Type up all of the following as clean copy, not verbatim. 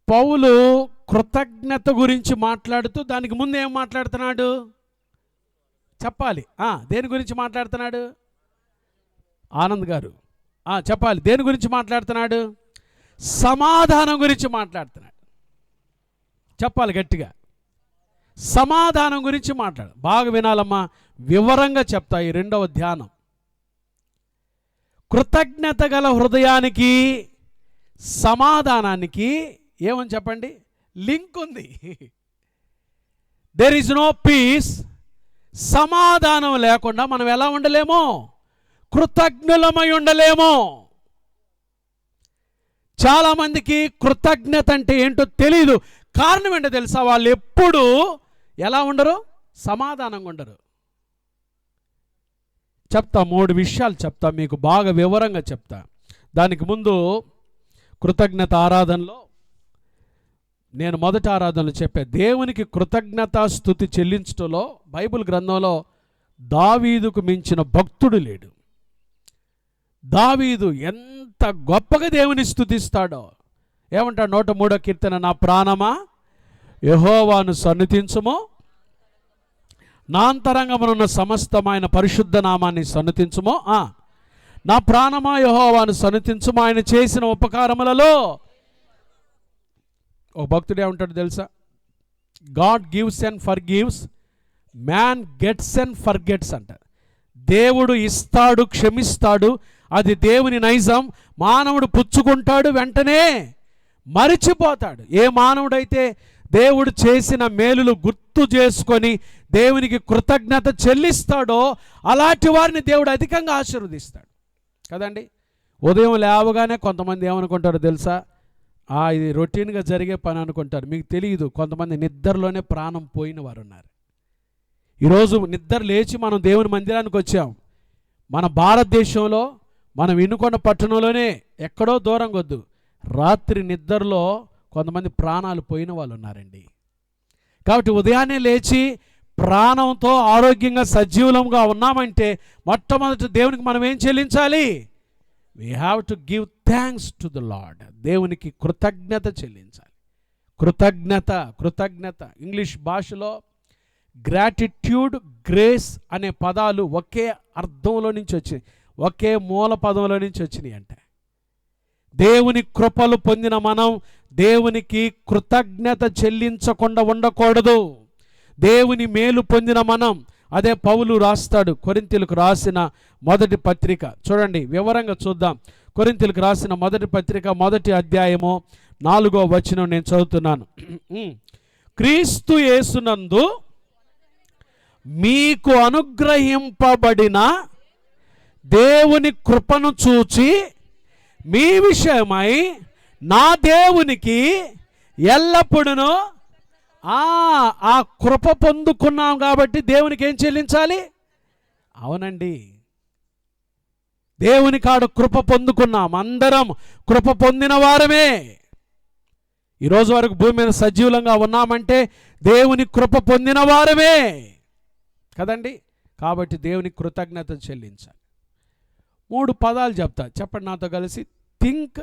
పౌలు కృతజ్ఞత గురించి మాట్లాడుతూ దానికి ముందు ఏం మాట్లాడుతున్నాడు చెప్పాలి. దేని గురించి మాట్లాడుతున్నాడు ఆనంద్ గారు? చెప్పాలి. దేని గురించి మాట్లాడుతున్నాడు? సమాధానం గురించి మాట్లాడుతున్నాడు. చెప్పాలి గట్టిగా. సమాధానం గురించి మాట్లాడు. బాగా వినాలమ్మా, వివరంగా చెప్తా. ఈ రెండవ ధ్యానం కృతజ్ఞత గల హృదయానికి సమాధానానికి ఏమని చెప్పండి, లింక్ ఉంది. There is no peace. సమాధానం లేకుండా మనం ఎలా ఉండలేమో, కృతజ్ఞులమై ఉండలేమో. చాలామందికి కృతజ్ఞత అంటే ఏంటో తెలియదు. కారణం ఏంటో తెలుసా? వాళ్ళు ఎప్పుడు ఎలా ఉండరు, సమాధానంగా ఉండరు. చెప్తా, 3 విషయాలు చెప్తా మీకు, బాగా వివరంగా చెప్తా. దానికి ముందు కృతజ్ఞత ఆరాధనలో నేను మొదటి ఆరాధనలో చెప్పా, దేవునికి కృతజ్ఞతా స్తుతి చెల్లించడంలో బైబిల్ గ్రంథంలో దావీదుకు మించిన భక్తుడు లేడు. దావీదు ఎంత గొప్పగా దేవుని స్తుతిస్తాడో. ఏమంటాడు 103వ కీర్తన, నా ప్రాణమా యెహోవాను సన్నుతించుము, నా అంతరంగమునున్న సమస్తమైన పరిశుద్ధ నామాన్ని సన్నుతించుము. నా ప్రాణమా యెహోవాను సన్నుతించుము, ఆయన చేసిన ఉపకారములలో. ఒక భక్తుడు ఏమంటాడు తెలుసా? God gives and for gives, man gets and for gets అంటారు. దేవుడు ఇస్తాడు, క్షమిస్తాడు, అది దేవుని నైజం. మానవుడు పుచ్చుకుంటాడు, వెంటనే మరిచిపోతాడు. ఏ మానవుడైతే దేవుడు చేసిన మేలులు గుర్తు చేసుకొని దేవునికి కృతజ్ఞత చెల్లిస్తాడో అలాంటి వారిని దేవుడు అధికంగా ఆశీర్వదిస్తాడు కదండి. ఉదయం లేవగానే కొంతమంది ఏమనుకుంటారో తెలుసా? ఇది రొటీన్గా జరిగే పని అనుకుంటారు. మీకు తెలియదు, కొంతమంది నిద్రలోనే ప్రాణం పోయిన వారు ఉన్నారు. ఈరోజు నిద్ర లేచి మనం దేవుని మందిరానికి వచ్చాం. మన భారతదేశంలో మనం వినుకొండ పట్టణంలోనే, ఎక్కడో దూరంగా వద్దు, రాత్రి నిద్రలో కొంతమంది ప్రాణాలు పోయిన వాళ్ళు ఉన్నారండి. కాబట్టి ఉదయాన్నే లేచి ప్రాణంతో ఆరోగ్యంగా సజీవులంగా ఉన్నామంటే మొట్టమొదటి దేవునికి మనం ఏం చెల్లించాలి? We have to give thanks to the lord. దేవునికి కృతజ్ఞత చెల్లించాలి. కృతజ్ఞత ఇంగ్లీష్ భాషలో గ్రాటిట్యూడ్, గ్రేస్ అనే పదాలు ఒకే అర్థంలో నుంచి వచ్చినాయి, ఒకే మూల పదంలో నుంచి వచ్చినాయి. అంటే దేవుని కృపలు పొందిన మనం దేవునికి కృతజ్ఞత చెల్లించకుండా ఉండకూడదు. దేవుని మేలు పొందిన మనం, అదే పౌలు రాస్తాడు కొరింథీయులకు రాసిన మొదటి పత్రిక. చూడండి, వివరంగా చూద్దాం. కొరింథీయులకు రాసిన మొదటి పత్రిక 1వ అధ్యాయము 4వ వచనం నేను చదువుతున్నాను. క్రీస్తు యేసునందు మీకు అనుగ్రహింపబడిన దేవుని కృపను చూచి మీ విషయమై నా దేవునికి ఎల్లప్పుడూ ఆ కృప పొందుకున్నాం కాబట్టి దేవునికి ఏం చెల్లించాలి? అవునండి, దేవుని కాడు కృప పొందుకున్నాం. అందరం కృప పొందిన వారమే. ఈరోజు వరకు భూమి మీద సజీవులంగా ఉన్నామంటే దేవుని కృప పొందిన వారమే కదండి. కాబట్టి దేవునికి కృతజ్ఞత చెల్లించాలి. 3 పదాలు చెప్తా, చెప్పండి నాతో కలిసి. Think,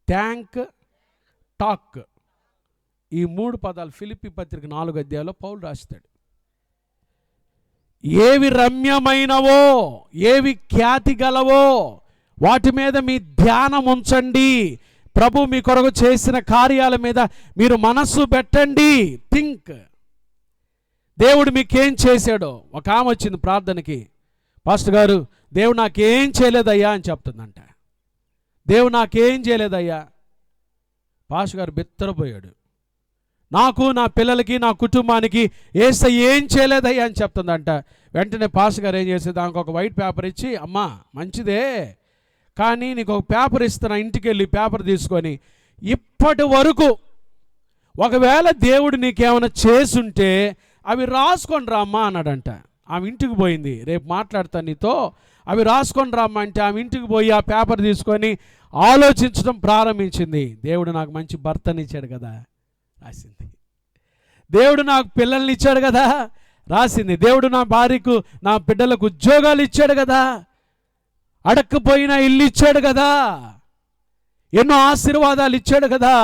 thank, talk. ఈ 3 పదాలు ఫిలిప్పీ పత్రిక 4వ అధ్యాయంలో పౌలు రాస్తాడు. ఏవి రమ్యమైనవో, ఏవి ఖ్యాతి గలవో వాటి మీద మీ ధ్యానం ఉంచండి. ప్రభు మీ కొరకు చేసిన కార్యాల మీద మీరు మనస్సు పెట్టండి. థింక్. దేవుడు మీకేం చేశాడో. ఒక ఆమె వచ్చింది ప్రార్థనకి, పాస్టర్ గారు దేవుడు నాకేం చేయలేదయ్యా అని చెప్తుందంట. దేవుడు నాకేం చేయలేదయ్యా. పాస్టర్ గారు బెత్తరపోయాడు. నాకు, నా పిల్లలకి, నా కుటుంబానికి యేసయ్య ఏం చేయలేదయ్యా అని చెప్తుందంట. వెంటనే పాస్టర్ గారు ఏం చేసేది, దానికి ఒక వైట్ పేపర్ ఇచ్చి, అమ్మా మంచిదే కానీ నీకు ఒక పేపర్ ఇస్తున్నా, ఇంటికి వెళ్ళి పేపర్ తీసుకొని ఇప్పటి వరకు ఒకవేళ దేవుడు నీకేమైనా చేసుంటే అవి రాసుకొని రామ్మా అన్నాడంట. ఆమె ఇంటికి పోయింది. రేపు మాట్లాడతాను నీతో, అవి రాసుకొని రామ్మా అంటే ఆమె ఇంటికి పోయి ఆ పేపర్ తీసుకొని ఆలోచించడం ప్రారంభించింది. దేవుడు నాకు మంచి భర్తని ఇచ్చాడు కదా, రాసింది. దేవుడు నాకు పిల్లల్ని ఇచ్చాడు కదా, రాసింది. దేవుడు నా భార్యకు, నా బిడ్డలకు ఉద్యోగాలు ఇచ్చాడు కదా, అడక్కపోయిన ఇల్లు ఇచ్చాడు కదా, ఎన్నో ఆశీర్వాదాలు ఇచ్చాడు కదా,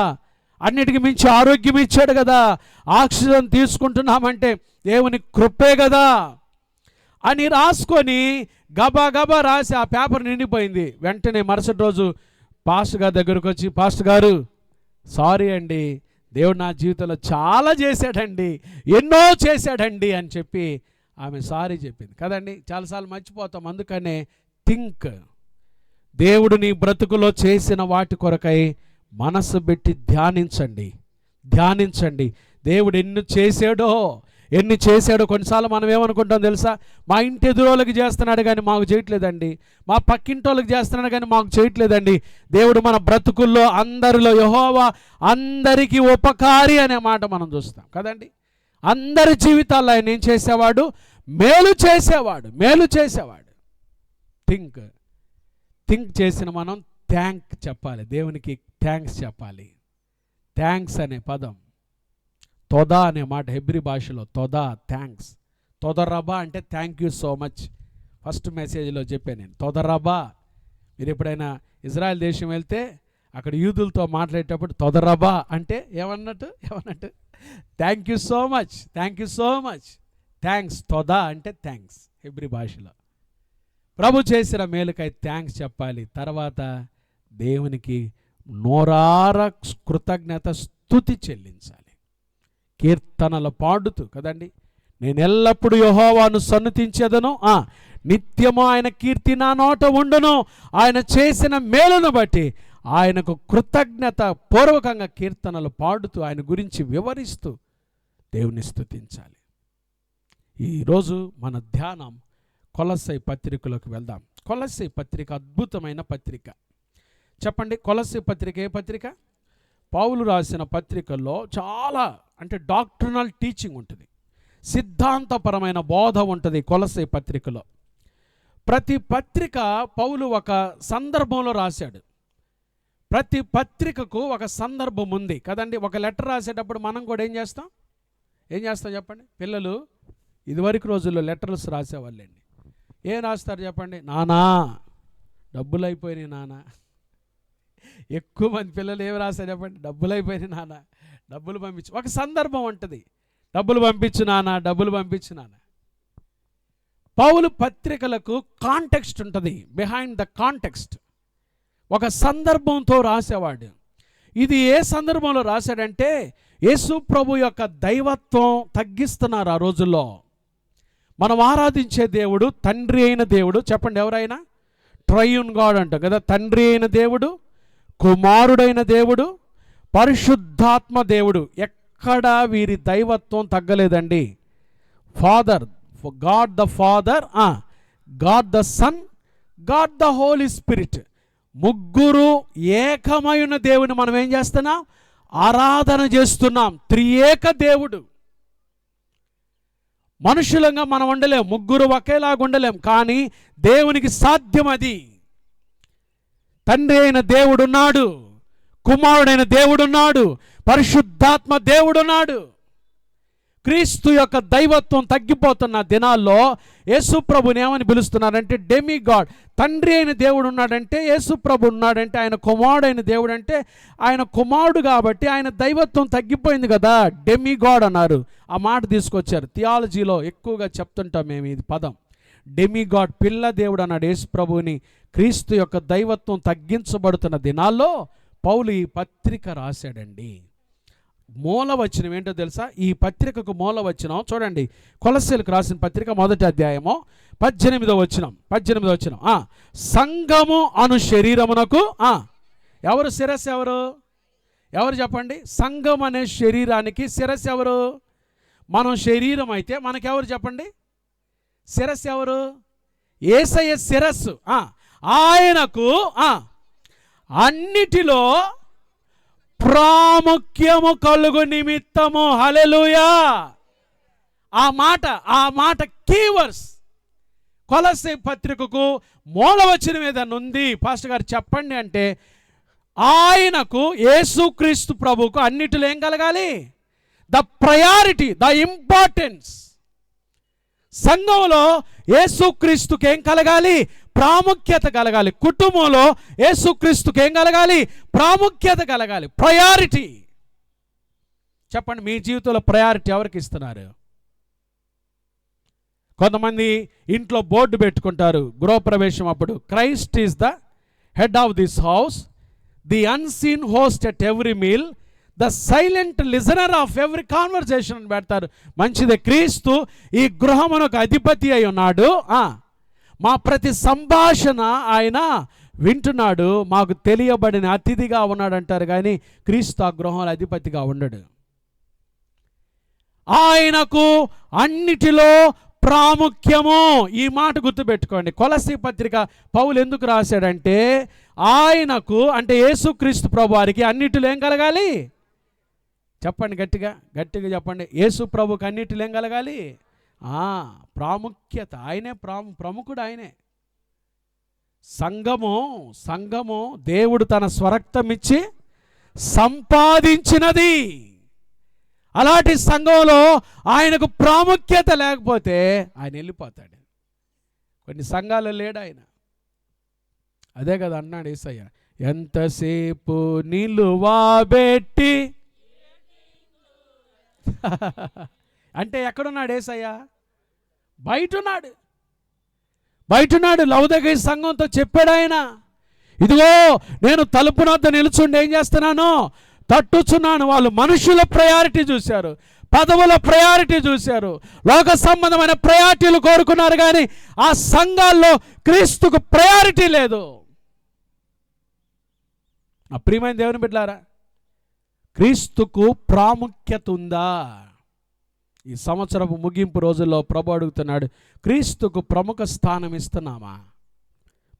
అన్నిటికి మించి ఆరోగ్యం ఇచ్చాడు కదా, ఆక్సిజన్ తీసుకుంటున్నామంటే దేవుని కృపే కదా అని రాసుకొని గబా గబా రాసి ఆ పేపర్ నిండిపోయింది. వెంటనే మరుసటి రోజు పాస్టర్ గారి దగ్గరకు వచ్చి, పాస్టర్ గారు సారీ అండి, దేవుడు నా జీవితంలో చాలా చేశాడండి, ఎన్నో చేశాడండి అని చెప్పి ఆమె సారీ చెప్పింది కదండి. చాలాసార్లు మర్చిపోతాం. అందుకనే థింక్, దేవుడు నీ బ్రతుకులో చేసిన వాటి కొరకై మనసు పెట్టి ధ్యానించండి. దేవుడు ఎన్ని చేశాడో. కొన్నిసార్లు మనం ఏమనుకుంటాం తెలుసా, మా ఇంటి ఎదురోళ్ళకి చేస్తున్నాడు కానీ మాకు చేయట్లేదండి, మా పక్కింటోళ్ళకి చేస్తున్నాడు కానీ మాకు చేయట్లేదండి. దేవుడు మన బ్రతుకుల్లో అందరిలో యెహోవా అందరికీ ఉపకారి అనే మాట మనం చూస్తాం కదండి. అందరి జీవితాల్లో ఆయన ఏం చేసేవాడు? మేలు చేసేవాడు. థింక్ చేసిన మనం చెప్పాలి, దేవునికి థ్యాంక్స్ చెప్పాలి. థ్యాంక్స్ అనే పదం, తొదా అనే మాట హెబ్రీ భాషలో తొదా, థ్యాంక్స్. తొదరబా అంటే thank you so much. First మెసేజ్లో చెప్పాను నేను, తొదరబా. మీరు ఎప్పుడైనా ఇజ్రాయెల్ దేశం వెళ్తే అక్కడ యూదులతో మాట్లాడేటప్పుడు తొదరబా అంటే ఏమన్నట్టు thank you so much. Thanks. తొదా అంటే థ్యాంక్స్ హెబ్రీ భాషలో. ప్రభు చేసిన మేలుకై థ్యాంక్స్ చెప్పాలి. తర్వాత దేవునికి నోరార కృతజ్ఞత స్తుతి చెల్లించాలి. కీర్తనలు పాడుతూ కదండి, నేను ఎల్లప్పుడూ యెహోవాను సన్నుతించెదను, నిత్యము ఆయన కీర్తి నా నోట ఉండును. ఆయన చేసిన మేలును బట్టి ఆయనకు కృతజ్ఞత పూర్వకంగా కీర్తనలు పాడుతూ ఆయన గురించి వివరిస్తూ దేవుని స్తుతించాలి. ఈరోజు మన ధ్యానం కొలస్సై పత్రికలోకి వెళ్దాం. కొలస్సై పత్రిక అద్భుతమైన పత్రిక. చెప్పండి, కొలస్సై పత్రిక ఏ పత్రిక? పౌలు రాసిన పత్రికల్లో చాలా డాక్ట్రినల్ టీచింగ్ ఉంటుంది, సిద్ధాంతపరమైన బోధ ఉంటుంది కొలస్సై పత్రికలో. ప్రతి పత్రిక పౌలు ఒక సందర్భంలో రాశాడు. ప్రతి పత్రికకు ఒక సందర్భం ఉంది కదండి. ఒక లెటర్ రాసేటప్పుడు మనం కూడా ఏం చేస్తాం చెప్పండి. పిల్లలు ఇదివరకు రోజుల్లో లెటర్స్ రాసేవాళ్ళండి. ఏం రాస్తారు చెప్పండి? నానా డబ్బులు అయిపోయినాయి నాన్న. ఎక్కువ మంది పిల్లలు ఏం రాస్తారు చెప్పండి? డబ్బులు అయిపోయినాయి నాన్న, డబ్బులు పంపించు. ఒక సందర్భం ఉంటుంది, డబ్బులు పంపించు నాన్న. పౌలు పత్రికలకు కాంటెక్స్ట్ ఉంటుంది, బిహైండ్ ద కాంటెక్స్ట్. ఒక సందర్భంతో రాసేవాడు. ఇది ఏ సందర్భంలో రాశాడంటే, యేసు ప్రభు యొక్క దైవత్వం తగ్గిస్తున్నారు ఆ రోజుల్లో. మనం ఆరాధించే దేవుడు తండ్రి అయిన దేవుడు. చెప్పండి ఎవరైనా? ట్రయూన్ గాడ్ అంటాం కదా. తండ్రి అయిన దేవుడు, కుమారుడైన దేవుడు, పరిశుద్ధాత్మ దేవుడు. ఎక్కడా వీరి దైవత్వం తగ్గలేదండి. God the Father, God the Son, God the Holy Spirit, ముగ్గురు ఏకమైన దేవుని మనం ఏం చేస్తున్నాం? ఆరాధన చేస్తున్నాం. త్రియేక దేవుడు. మనుషులంగా మనం ఉండలేం, ముగ్గురు ఒకేలాగా ఉండలేం, కానీ దేవునికి సాధ్యం అది. తండ్రి అయిన దేవుడున్నాడు, కుమారుడైన దేవుడున్నాడు, పరిశుద్ధాత్మ దేవుడున్నాడు. క్రీస్తు యొక్క దైవత్వం తగ్గిపోతున్న దినాల్లో యేసు ప్రభుని ఏమని పిలుస్తున్నారంటే డెమి గాడ్. తండ్రి అయిన దేవుడు ఉన్నాడంటే, యేసు ప్రభు ఉన్నాడంటే, ఆయన కుమారుడైన దేవుడు అంటే ఆయన కుమారుడు కాబట్టి ఆయన దైవత్వం తగ్గిపోయింది కదా, డెమి గాడ్ అన్నారు. ఆ మాట తీసుకొచ్చారు. థియాలజీలో ఎక్కువగా చెప్తుంటాం మేము ఈ పదం, డెమి గాడ్, పిల్ల దేవుడు అన్నాడు యేసు ప్రభుని. క్రీస్తు యొక్క దైవత్వం తగ్గించబడుతున్న దినాల్లో పౌలు ఈ పత్రిక రాశాడండి. మూలవచనం ఏంటో తెలుసా? ఈ పత్రికకు మూలవచనం చూడండి, కొలస్సీలకు రాసిన పత్రిక 1వ అధ్యాయము 18వ వచనం. సంఘము అను శరీరమునకు ఎవరు శిరస్సు? ఎవరు చెప్పండి? సంఘం అనే శరీరానికి శిరస్సు ఎవరు? మనం శరీరం అయితే మనకెవరు చెప్పండి? శిరస్సు ఎవరు? యేసయ్య శిరస్సు. ఆయనకు అన్నిటిలో ప్రాముఖ్యము కలుగు నిమిత్తము. హల్లెలూయా. ఆ మాట కీవర్డ్స్. కొలస్సీ పత్రికకు మూలవచనం ఏదైనా ఉంది పాస్టర్ గారు చెప్పండి అంటే, ఆయనకు యేసుక్రీస్తు ప్రభువుకు అన్నిటిలో ఏం కలగాలి? The priority, the importance. సంఘంలో యేసుక్రీస్తుకి ఏం కలగాలి? ప్రాముఖ్యత కలగాలి. కుటుంబంలో యేసుక్రీస్తుకి ఏం కలగాలి? ప్రాముఖ్యత కలగాలి, ప్రయారిటీ. చెప్పండి, మీ జీవితంలో ప్రయారిటీ ఎవరికి ఇస్తున్నారు? కొంతమంది ఇంట్లో బోర్డు పెట్టుకుంటారు గృహప్రవేశం అప్పుడు, Christ is the head of this house, the unseen host at every meal, the silent listener of every conversation అని పెడతారు. మంచిదే, క్రీస్తు ఈ గృహమునకు అధిపతి అయి ఉన్నాడు, మా ప్రతి సంభాషణ ఆయన వింటున్నాడు, మాకు తెలియబడిన అతిథిగా ఉన్నాడు అంటారు. కానీ క్రీస్తు ఆ గృహంలో అధిపతిగా ఉండడు. ఆయనకు అన్నిటిలో ప్రాముఖ్యము. ఈ మాట గుర్తుపెట్టుకోండి. కొలస్సీ పత్రిక పౌలు ఎందుకు రాశాడంటే, ఆయనకు అంటే యేసుక్రీస్తు ప్రభువారికి అన్నిటిలో ఏం కలగాలి? చెప్పండి, గట్టిగా గట్టిగా చెప్పండి. యేసు ప్రభుకి అన్నిటిలో ఏం కలగాలి? ప్రాముఖ్యత. ఆయనే ప్రముఖుడు. ఆయనే సంఘము దేవుడు తన స్వరక్తం ఇచ్చి సంపాదించినది. అలాంటి సంఘంలో ఆయనకు ప్రాముఖ్యత లేకపోతే ఆయన వెళ్ళిపోతాడు. కొన్ని సంఘాలు లేడు ఆయన. అదే కదా అన్నాడు యేసయ్య, ఎంతసేపు నిలువబెట్టి. అంటే ఎక్కడున్నాడు యేసయ్య? బయటున్నాడు. లౌదీయ సంఘంతో చెప్పాడు ఆయన, ఇదిగో నేను తలుపు వద్ద నిలుచుండి ఏం చేస్తున్నాను? తట్టుచున్నాను. వాళ్ళు మనుషుల ప్రయారిటీ చూశారు, పదవుల ప్రయారిటీ చూశారు, లోక సంబంధమైన ప్రయారిటీలు కోరుకున్నారు. కానీ ఆ సంఘాల్లో క్రీస్తుకు ప్రయారిటీ లేదు. ఆ ప్రియమైన దేవుని బిడ్డలారా, క్రీస్తుకు ప్రాముఖ్యత ఉందా? ఈ సంవత్సరపు ముగింపు రోజుల్లో ప్రభు అడుగుతున్నాడు, క్రీస్తుకు ప్రముఖ స్థానం ఇస్తున్నామా?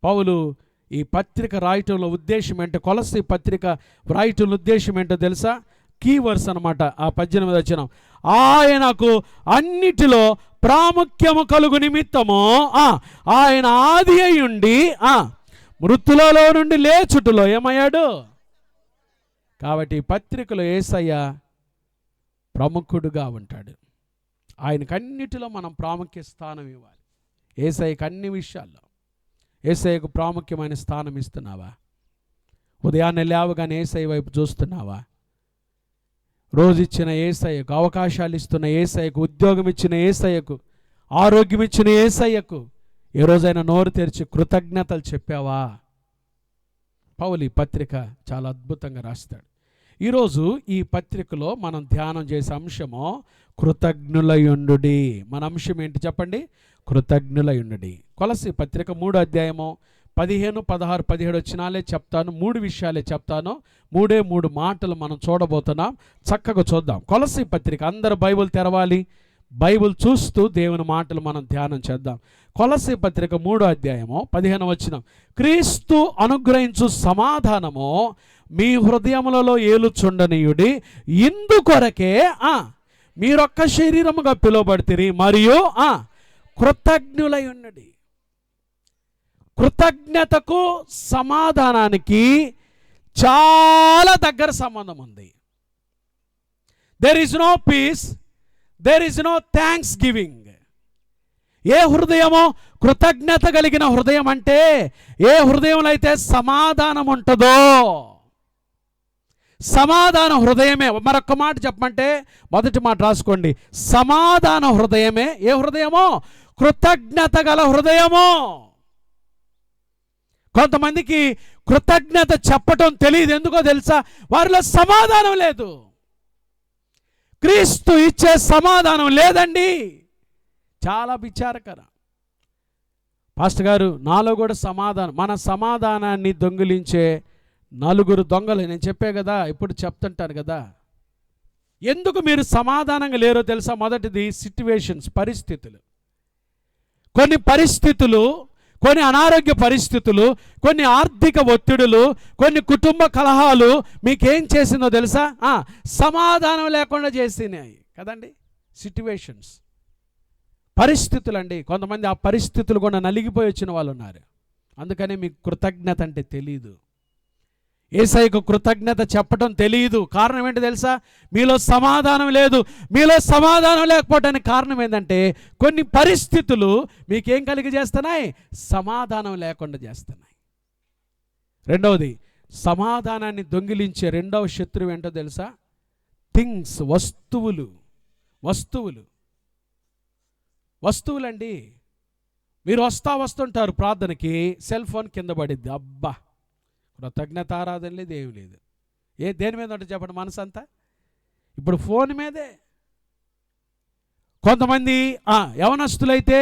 పౌలు ఈ పత్రిక రాయటంలో ఉద్దేశం ఏంటో, కొలస్సీ పత్రిక రాయటంలో ఉద్దేశం ఏంటో తెలుసా? కీవర్డ్స్ అనమాట. ఆ 18వ వచనం, ఆయనకు అన్నిటిలో ప్రాముఖ్యము కలుగు నిమిత్తము ఆయన ఆది అయ్యుండి మృతులలో నుండి లేచుటలో ఏమయ్యాడు? కాబట్టి పత్రికలో యేసయ్య ప్రముఖుడుగా ఉంటాడు. ఆయనకు అన్నిటిలో మనం ప్రాముఖ్య స్థానం ఇవ్వాలి. యేసయ్యకు అన్ని విషయాల్లో యేసయ్యకు ప్రాముఖ్యమైన స్థానం ఇస్తున్నావా? ఉదయాన్నే లేవగానే యేసయ్య వైపు చూస్తున్నావా? రోజు ఇచ్చిన యేసయ్యకు, అవకాశాలు ఇస్తున్న యేసయ్యకు, ఉద్యోగం ఇచ్చిన యేసయ్యకు, ఆరోగ్యం ఇచ్చిన యేసయ్యకు ఏ రోజైనా నోరు తెరిచి కృతజ్ఞతలు చెప్పావా? పౌలు ఈ పత్రిక చాలా అద్భుతంగా రాస్తాడు. ఈరోజు ఈ పత్రికలో మనం ధ్యానం చేసే అంశము కృతజ్ఞులయుండుడి. మన అంశం ఏంటి చెప్పండి? కృతజ్ఞులయుండుడి. కొలస్సీ పత్రిక 3వ అధ్యాయము 15, 16, 17 వచనాలే చెప్తాను. 3 విషయాలే చెప్తాను. 3 మాటలు మనం చూడబోతున్నాం. చక్కగా చూద్దాం. కొలస్సీ పత్రిక, అందరూ బైబిల్ తెరవాలి. బైబిల్ చూస్తూ దేవుని మాటలు మనం ధ్యానం చేద్దాం. కొలస్సీ పత్రిక 3వ అధ్యాయము 15వ వచనం, క్రీస్తు అనుగ్రహించు సమాధానము మీ హృదయములలో ఏలుచుండనీయుడి, ఇందుకొరకే మీరొక్క శరీరముగా పిలువబడితిరి, మరియు కృతజ్ఞులై ఉన్నది. కృతజ్ఞతకు సమాధానానికి చాలా దగ్గర సంబంధం ఉంది. There is no peace, there is no thanksgiving. ఏ హృదయమో కృతజ్ఞత కలిగిన హృదయం అంటే ఏ హృదయంలో అయితే సమాధానం ఉంటుందో, సమాధాన హృదయమే. మరొక్క మాట చెప్పమంటే మొదటి మాట రాసుకోండి, సమాధాన హృదయమే ఏ హృదయమో? కృతజ్ఞత గల హృదయమో. కొంతమందికి కృతజ్ఞత చెప్పటం తెలియదు. ఎందుకో తెలుసా? వారిలో సమాధానం లేదు. క్రీస్తు ఇచ్చే సమాధానం లేదండి. చాలా విచారకరం. పాస్టర్ గారు, నాలో కూడా సమాధానం, మన సమాధానాన్ని దొంగిలించే 4 దొంగలు నేను చెప్పే కదా, ఇప్పుడు చెప్తుంటాను కదా. ఎందుకు మీరు సమాధానంగా లేరో తెలుసా? మొదటిది సిట్యువేషన్స్, పరిస్థితులు. కొన్ని పరిస్థితులు, కొన్ని అనారోగ్య పరిస్థితులు, కొన్ని ఆర్థిక ఒత్తిడులు, కొన్ని కుటుంబ కలహాలు మీకేం చేసిందో తెలుసా? సమాధానం లేకుండా చేసినాయి కదండి. సిట్యువేషన్స్, పరిస్థితులు అండి. కొంతమంది ఆ పరిస్థితులు కూడా నలిగిపోయి వచ్చిన వాళ్ళు ఉన్నారు. అందుకని మీకు కృతజ్ఞత అంటే తెలియదు. యేసయ్యకు కృతజ్ఞత చెప్పడం తెలియదు. కారణం ఏంటి తెలుసా? మీలో సమాధానం లేదు. మీలో సమాధానం లేకపోవడానికి కారణం ఏంటంటే కొన్ని పరిస్థితులు మీకేం కలిగజేస్తున్నాయి? సమాధానం లేకుండా చేస్తున్నాయి. రెండవది, సమాధానాన్ని దొంగిలించే రెండవ శత్రువు ఏంటో తెలుసా? థింగ్స్, వస్తువులండి. మీరు వస్తుంటారు ప్రార్థనకి, సెల్ ఫోన్ కింద పడిద్ది. అబ్బా, కృతజ్ఞత ఆరాధన లేదు, ఏమి లేదు. దేని మీద ఉంటుంది చెప్పండి మనసు అంతా? ఇప్పుడు ఫోన్ మీదే. కొంతమంది యవనస్తులైతే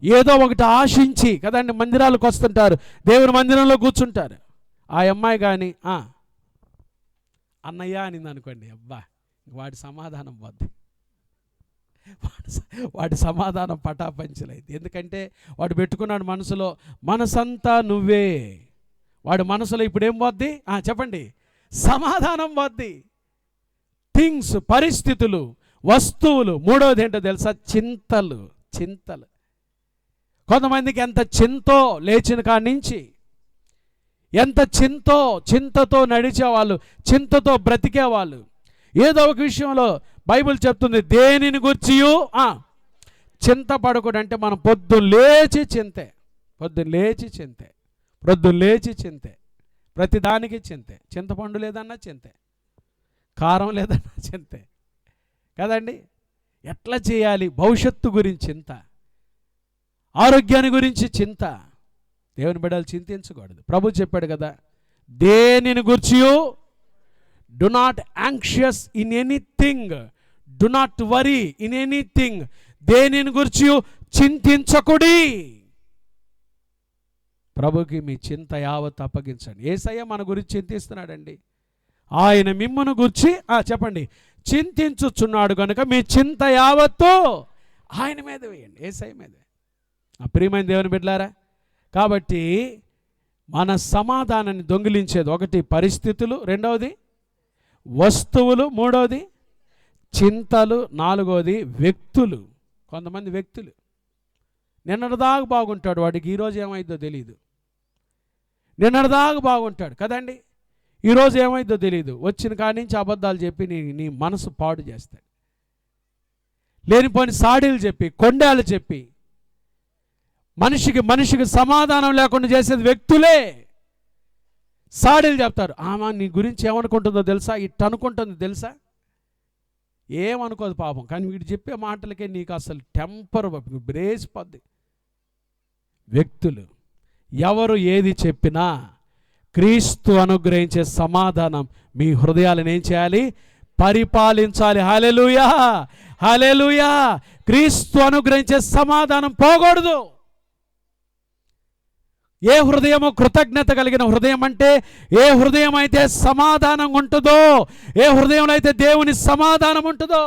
ఏదో ఒకటి ఆశించి కదండి మందిరాలకు వస్తుంటారు, దేవుని మందిరంలో కూర్చుంటారు. ఆ అమ్మాయి కానీ అన్నయ్య అనింది అనుకోండి, అబ్బా, వాడి సమాధానం పోద్ది, వాడి సమాధానం పటాపంచలైంది. ఎందుకంటే వాడు పెట్టుకున్నాడు మనసులో, మనసంతా నువ్వే. వాడి మనసులో ఇప్పుడు ఏం పోద్ది చెప్పండి? సమాధానం పోద్ది. థింగ్స్, పరిస్థితులు, వస్తువులు. మూడవది ఏంటో తెలుసా? చింతలు. కొంతమందికి ఎంత చింతో లేచిన కాడి నుంచి, ఎంత చింతతో నడిచేవాళ్ళు, చింతతో బ్రతికేవాళ్ళు. ఏదో ఒక విషయంలో బైబిల్ చెప్తుంది, దేనిని గుర్చియు చింతపడకూడదు. అంటే మనం పొద్దున్న లేచి చింతే, ప్రతిదానికి చింతే. చింతపండు లేదన్నా చింతే, కారం లేదన్నా చింతే కదండి. ఎట్లా చేయాలి? భవిష్యత్తు గురించి చింత, ఆరోగ్యాన్ని గురించి చింత. దేవుని బిడ్డలు చింతించకూడదు. ప్రభు చెప్పాడు కదా, దేనిని గుర్చియు do not anxious in anything, do not worry in anything. దేనిని గుర్చియు చింతించకుడి. ప్రభుకి మీ చింత యావత్ అప్పగించండి. యేసయ్య మన గురించి చింతిస్తున్నాడండి. ఆయన మిమ్మును గురించి చెప్పండి, చింతించుచున్నాడు కనుక మీ చింత యావత్తు ఆయన మీద వేయండి, యేసయ్య మీదే. ప్రియమైన దేవుని బిడ్డలారా, కాబట్టి మన సమాధానాన్ని దొంగిలించేది ఒకటి పరిస్థితులు, రెండవది వస్తువులు, మూడవది చింతలు, నాలుగవది వ్యక్తులు. కొంతమంది వ్యక్తులు నిన్నటిదాకా బాగుంటాడు, వాడికి ఈరోజు ఏమైందో తెలియదు. నిన్నటిదాకా బాగుంటాడు కదండి, ఈరోజు ఏమైందో తెలియదు. వచ్చిన కాడి నుంచి అబద్ధాలు చెప్పి నీ మనసు పాడు చేస్తాడు. లేనిపోని సాడీలు చెప్పి, కొండాలు చెప్పి, మనిషికి సమాధానం లేకుండా చేసేది వ్యక్తులే. సాడీలు చెప్తారు. ఆమె నీ గురించి ఏమనుకుంటుందో తెలుసా, ఇట్టు అనుకుంటుందో తెలుసా? ఏమనుకోదు పాపం, కానీ వీడు చెప్పే మాటలకే నీకు అసలు టెంపర్ బ్రేసిపోద్ది. వ్యక్తులు ఎవరు ఏది చెప్పినా క్రీస్తు అనుగ్రహించే సమాధానం మీ హృదయాలను ఏం చేయాలి? పరిపాలించాలి. హల్లెలూయా, హల్లెలూయా. క్రీస్తు అనుగ్రహించే సమాధానం పోకూడదు. ఏ హృదయము కృతజ్ఞత కలిగిన హృదయం అంటే, ఏ హృదయం అయితే సమాధానం ఉంటుందో, ఏ హృదయంలో అయితే దేవుని సమాధానం ఉంటుందో.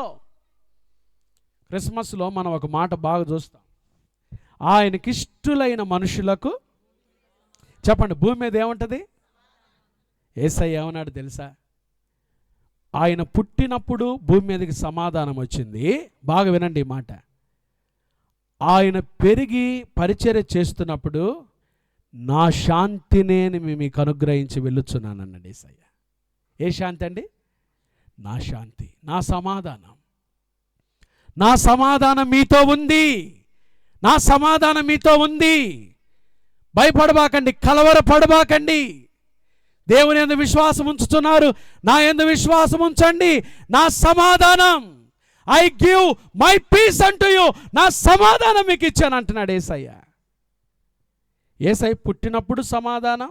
క్రిస్మస్లో మనం ఒక మాట బాగా చూస్తాం, ఆయనకిష్టులైన మనుషులకు చెప్పండి భూమి మీద ఏముంటుంది? యేసయ్య ఏమన్నాడు తెలుసా? ఆయన పుట్టినప్పుడు భూమి మీదకి సమాధానం వచ్చింది. బాగా వినండి ఈ మాట. ఆయన పెరిగి పరిచర్య చేస్తున్నప్పుడు నా శాంతినే మీకు అనుగ్రహించి వెళ్ళుచున్నాను అన్నాడు యేసయ్య. ఏ శాంతి అండి? నా శాంతి, నా సమాధానం. నా సమాధానం మీతో ఉంది, నా సమాధానం మీతో ఉంది. భయపడబాకండి, కలవరపడబాకండి. దేవుని యందు విశ్వాసం ఉంచుతున్నారు, నా యందు విశ్వాసం ఉంచండి. నా సమాధానం, ఐ గివ్ మై పీస్ అంటూ యు, నా సమాధానం మీకు ఇచ్చాను అంటున్నాడు యేసయ్య. యేసయ్య పుట్టినప్పుడు సమాధానం,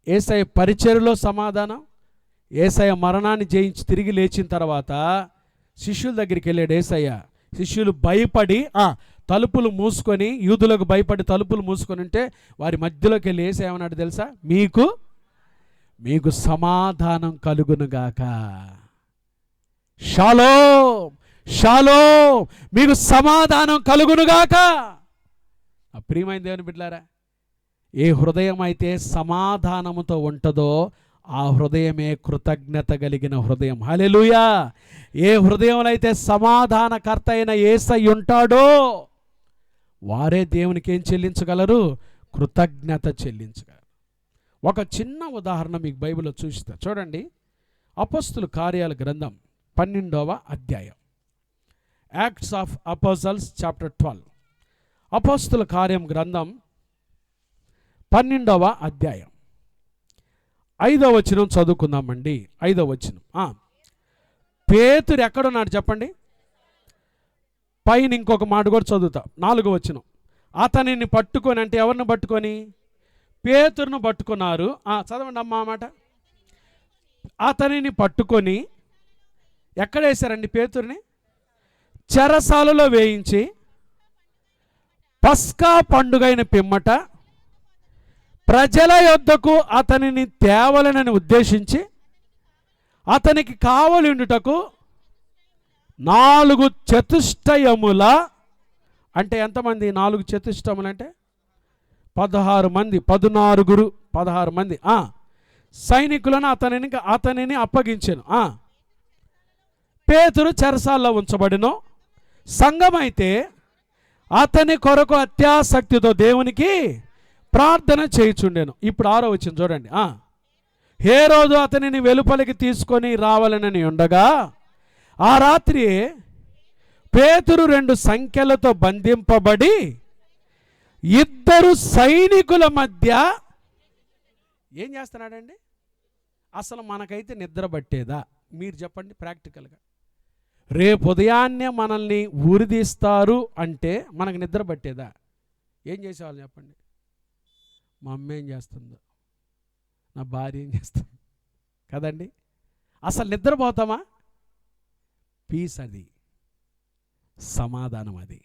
యేసయ్య పరిచర్యలో సమాధానం, యేసయ్య మరణాన్ని జయించి తిరిగి లేచిన తర్వాత శిష్యుల దగ్గరికి వెళ్ళాడు యేసయ్య. శిష్యులు భయపడి తలుపులు మూసుకొని, యూదులకు భయపడి తలుపులు మూసుకొని ఉంటే వారి మధ్యలోకి వెళ్ళి యేసయ్య ఏమన్నాడు తెలుసా? మీకు సమాధానం కలుగునుగాక. షాలోమ్, షాలోమ్, మీకు సమాధానం కలుగునుగాక. ప్రియమైన దేవుని బిడ్డలారా, ఏ హృదయం అయితే సమాధానముతో ఉంటుందో ఆ హృదయమే కృతజ్ఞత కలిగిన హృదయం. హల్లెలూయా. ఏ హృదయంలో అయితే సమాధానకర్త అయిన యేసయ్య ఉంటాడో వారే దేవునికి ఏం చెల్లించగలరు? కృతజ్ఞత చెల్లించగలరు. ఒక చిన్న ఉదాహరణ మీకు బైబిల్లో చూపిస్తా చూడండి. అపోస్తుల కార్యాల గ్రంథం 12వ అధ్యాయం, యాక్ట్స్ ఆఫ్ అపోస్టల్స్ చాప్టర్ 12. అపోస్తుల కార్యం గ్రంథం 12వ అధ్యాయం 5వ వచనం చదువుకుందామండి. 5వ వచనం, పేతురు ఎక్కడున్నాడు చెప్పండి. పైన ఇంకొక మాట కూడా చదువుతా, 4వ వచనం. అతనిని పట్టుకొని, అంటే ఎవరిని పట్టుకొని? పేతురును పట్టుకున్నారు. చదవండి అమ్మా ఆ మాట. అతనిని పట్టుకొని ఎక్కడ వేశారండి పేతురుని? చెరసాలలో వేయించి పస్కా పండుగైన పిమ్మట ప్రజల యొద్దకు అతనిని తేవలనని ఉద్దేశించి అతనికి కావలిండుటకు 4 చతుష్టయముల, అంటే ఎంతమంది 4 చతుష్టములు అంటే 16 మంది, 16 మంది సైనికులను అతనిని అప్పగించెను. పేతురు చెరసాల్లో ఉంచబడిను. సంఘమైతే అతని కొరకు అత్యాసక్తితో దేవునికి ప్రార్థన చేయుచుండెను. ఇప్పుడు 6వ వచనం చూడండి. హేరోదు అతనిని వెలుపలికి తీసుకొని రావాలనని ఉండగా ఆ రాత్రి పేతురు 2 సంఖ్యలతో బంధింపబడి 2 సైనికుల మధ్య ఏం చేస్తున్నాడండి? అసలు మనకైతే నిద్ర పట్టేదా? మీరు చెప్పండి ప్రాక్టికల్గా. రేపు ఉదయాన్నే మనల్ని ఊరిదీస్తారు అంటే మనకు నిద్ర పట్టేదా? ఏం చేసేవాళ్ళు చెప్పండి. మా అమ్మ ఏం చేస్తుందో, నా భార్య ఏం చేస్తుంది కదండి. అసలు నిద్రపోతామా? పీస్, అది సమాధానం. అది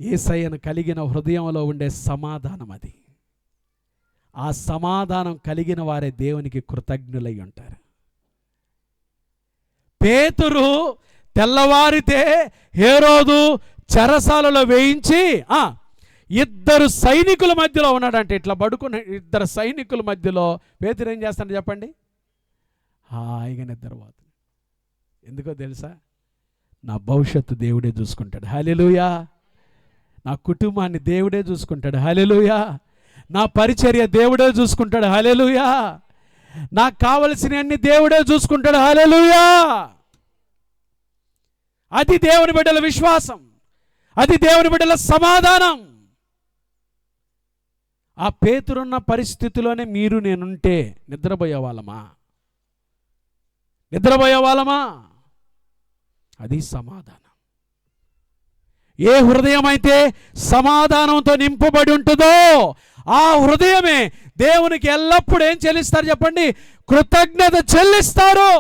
యేసయ్యను కలిగిన హృదయంలో ఉండే సమాధానం. అది ఆ సమాధానం కలిగిన వారే దేవునికి కృతజ్ఞులై ఉంటారు. పేతురు తెల్లవారితే హేరోదు చెరసాలలో వేయించి 2 సైనికుల మధ్యలో ఉన్నాడంటే, ఇట్లా పడుకున్న 2 సైనికుల మధ్యలో పేతురు ఏం చేస్తాడు చెప్పండి? హాయిగా నిద్రపోతాడు. ఎందుకో తెలుసా? నా భవిష్యత్తు దేవుడే చూసుకుంటాడు. హల్లెలూయా. నా కుటుంబాన్ని దేవుడే చూసుకుంటాడు. హల్లెలూయా. నా పరిచర్య దేవుడే చూసుకుంటాడు. హల్లెలూయా. నాకు కావలసినవన్నీ దేవుడే చూసుకుంటాడు. హల్లెలూయా. అది దేవుని బిడ్డల విశ్వాసం, అది దేవుని బిడ్డల సమాధానం. ఆ పేతురున్న పరిస్థితిలోనే మీరు నేనుంటే నిద్రపోయేవాళ్ళమా? అది సమాధానం. ఏ హృదయం అయితే సమాధానంతో నింపబడి ఉంటుందో ఆ హృదయమే దేవునికి ఎల్లప్పుడూ ఏం చెల్లిస్తారు చెప్పండి? కృతజ్ఞత చెల్లిస్తారు.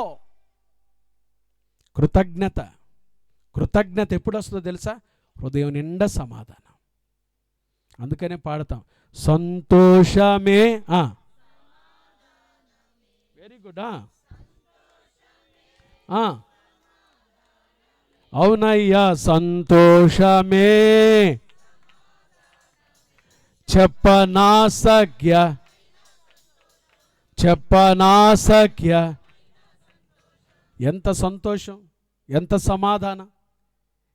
కృతజ్ఞత ఎప్పుడు వస్తుందో తెలుసా? హృదయం నిండా సమాధానం. అందుకనే పాడతాం, సంతోషమే. Very good. అవునయ్యా, సంతోషమే చెప్పనాసక్య. ఎంత సంతోషం, ఎంత సమాధానం.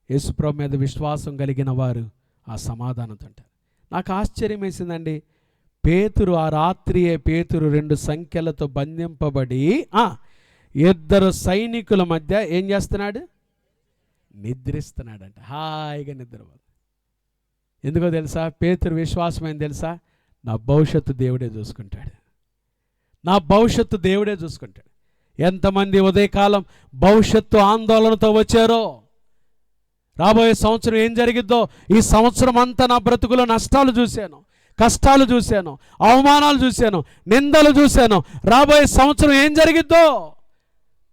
యేసుప్రభు మీద విశ్వాసం కలిగిన వారు ఆ సమాధానంతో అంటారు. నాకు ఆశ్చర్యం వేసిందండి. పేతురు ఆ రాత్రియే 2 సంఖ్యలతో బంధింపబడి 2 సైనికుల మధ్య ఏం చేస్తున్నాడు? నిద్రిస్తున్నాడంట. హాయిగా నిద్రపోదు. ఎందుకో తెలుసా? పేతురు విశ్వాసం ఏం తెలుసా? నా భవిష్యత్తు దేవుడే చూసుకుంటాడు. ఎంతమంది ఉదయకాలం భవిష్యత్తు ఆందోళనతో వచ్చారో, రాబోయే సంవత్సరం ఏం జరిగిద్దో, ఈ సంవత్సరం అంతా నా బ్రతుకులో నష్టాలు చూశాను, కష్టాలు చూశాను, అవమానాలు చూశాను, నిందలు చూశాను, రాబోయే సంవత్సరం ఏం జరిగిద్దో,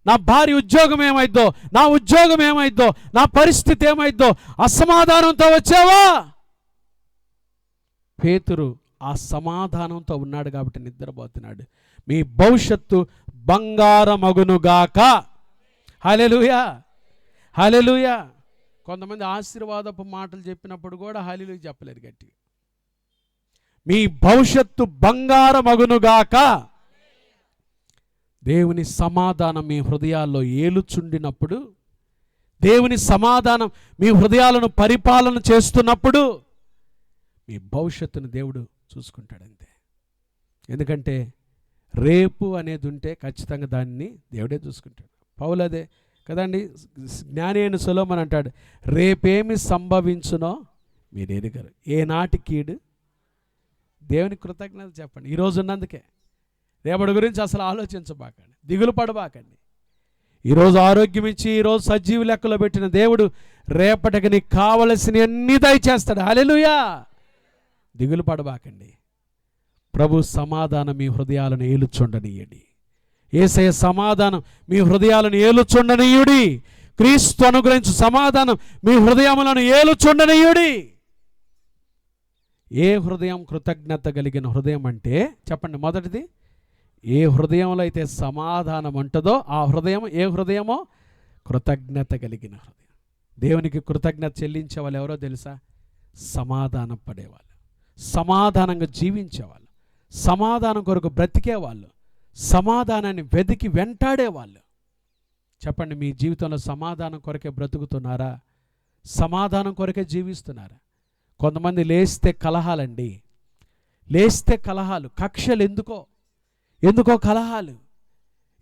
నా భార్య ఉద్యోగం ఏమైద్దో, నా ఉద్యోగం ఏమైద్దో, నా పరిస్థితి ఏమైద్దో, అసమాధానంతో వచ్చావా? పేతురు ఆ సమాధానంతో ఉన్నాడు కాబట్టి నిద్రపోతున్నాడు. మీ భవిష్యత్తు బంగారమగునుగాక. హల్లెలూయా. హల్లెలూయా. కొంతమంది ఆశీర్వాదపు మాటలు చెప్పినప్పుడు కూడా హల్లెలూయా చెప్పలేరు గట్టిగా. మీ భవిష్యత్తు బంగారమగునుగాక. దేవుని సమాధానం మీ హృదయాల్లో ఏలుచుండినప్పుడు, దేవుని సమాధానం మీ హృదయాలను పరిపాలన చేస్తున్నప్పుడు మీ భవిష్యత్తును దేవుడు చూసుకుంటాడంతే. ఎందుకంటే రేపు అనేది ఉంటే ఖచ్చితంగా దాన్ని దేవుడే చూసుకుంటాడు. పౌలు అదే కదండి, జ్ఞాని అయిన సొలొమోను అంటాడు, రేపేమి సంభవించునో మీరు ఎరుగరు, ఏనాటి కీడు. దేవుని కృతజ్ఞత చెప్పండి ఈరోజు ఉన్నందుకే. రేపటి గురించి అసలు ఆలోచించబాకండి, దిగులు పడబాకండి. ఈరోజు ఆరోగ్యం ఇచ్చి ఈరోజు సజీవ లెక్కలో పెట్టిన దేవుడు రేపటికి నీకు కావలసిన అన్ని దయచేస్తాడు. హల్లెలూయా. దిగులు పడబాకండి. ప్రభు సమాధానం మీ హృదయాలను ఏలుచుండనీయండి. యేసయ్య సమాధానం మీ హృదయాలను ఏలుచుండనీయుడి. క్రీస్తు అనుగ్రహించు సమాధానం మీ హృదయములను ఏలుచుండనీయుడి. ఏ హృదయం కృతజ్ఞత కలిగిన హృదయం అంటే చెప్పండి. మొదటిది, ఏ హృదయంలో అయితే సమాధానం ఉంటుందో ఆ హృదయం ఏ హృదయమో? కృతజ్ఞత కలిగిన హృదయం. దేవునికి కృతజ్ఞత చెల్లించే వాళ్ళు ఎవరో తెలుసా? సమాధానం పడేవాళ్ళు, సమాధానంగా జీవించేవాళ్ళు, సమాధానం కొరకు బ్రతికేవాళ్ళు, సమాధానాన్ని వెతికి వెంటాడేవాళ్ళు. చెప్పండి, మీ జీవితంలో సమాధానం కొరకే బ్రతుకుతున్నారా? సమాధానం కొరకే జీవిస్తున్నారా? కొంతమంది లేస్తే కలహాలండి, లేస్తే కలహాలు, కక్షలు. ఎందుకో కలహాలు,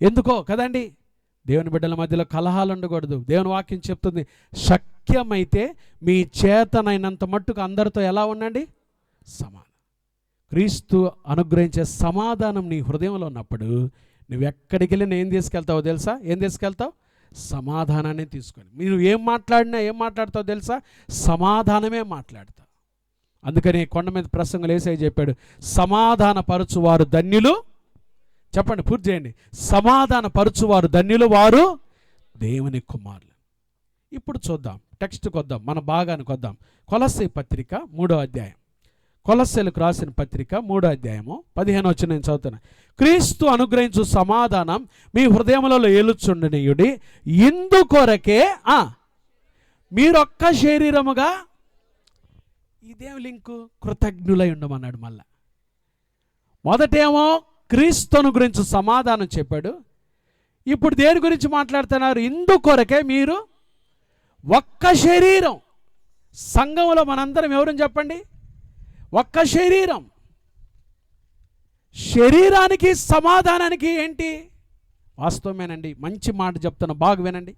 ఎందుకో కదండి. దేవుని బిడ్డల మధ్యలో కలహాలు ఉండకూడదు. దేవుని వాక్యం చెప్తుంది, శక్యమైతే మీ చేతనైనంత మట్టుకు అందరితో ఎలా ఉండండి? సమాధానం. క్రీస్తు అనుగ్రహించే సమాధానం నీ హృదయంలో ఉన్నప్పుడు నువ్వు ఎక్కడికి వెళ్ళి ఏం తీసుకెళ్తావో తెలుసా? ఏం తీసుకెళ్తావు? సమాధానాన్ని తీసుకొని. మీరు ఏం మాట్లాడతావు తెలుసా? సమాధానమే మాట్లాడతావు. అందుకని కొండ మీద ప్రసంగంలో యేసయ్య చెప్పాడు, సమాధాన పరచువారు ధన్యులు. చెప్పండి, పూర్తి చేయండి. సమాధాన పరచువారు ధన్యులు, వారు దేవుని కుమారులు. ఇప్పుడు చూద్దాం, టెక్స్ట్కి వద్దాం, మన భాగానికి వద్దాం. కొలస్సీ పత్రిక 3వ అధ్యాయం. కొలస్సీలకు రాసిన పత్రిక 3వ అధ్యాయము 15వ వచనం నేను చదువుతున్నా. క్రీస్తు అనుగ్రహించు సమాధానం మీ హృదయములలో ఏలుచుండనీయుడి. ఇందుకొరకే మీరొక్క శరీరముగా, ఇదేం లింకు? కృతజ్ఞులై ఉండమన్నాడు. మళ్ళా మొదటేమో క్రీస్తును గురించి సమాధానం చెప్పాడు. ఇప్పుడు దేని గురించి మాట్లాడుతున్నారు? ఇందుకొరకే మీరు ఒక్క శరీరం. సంఘంలో మనందరం ఎవరని చెప్పండి? ఒక్క శరీరం. శరీరానికి సమాధానానికి ఏంటి? వాస్తవమేనండి, మంచి మాట చెప్తున్నా, బాగా వినండి.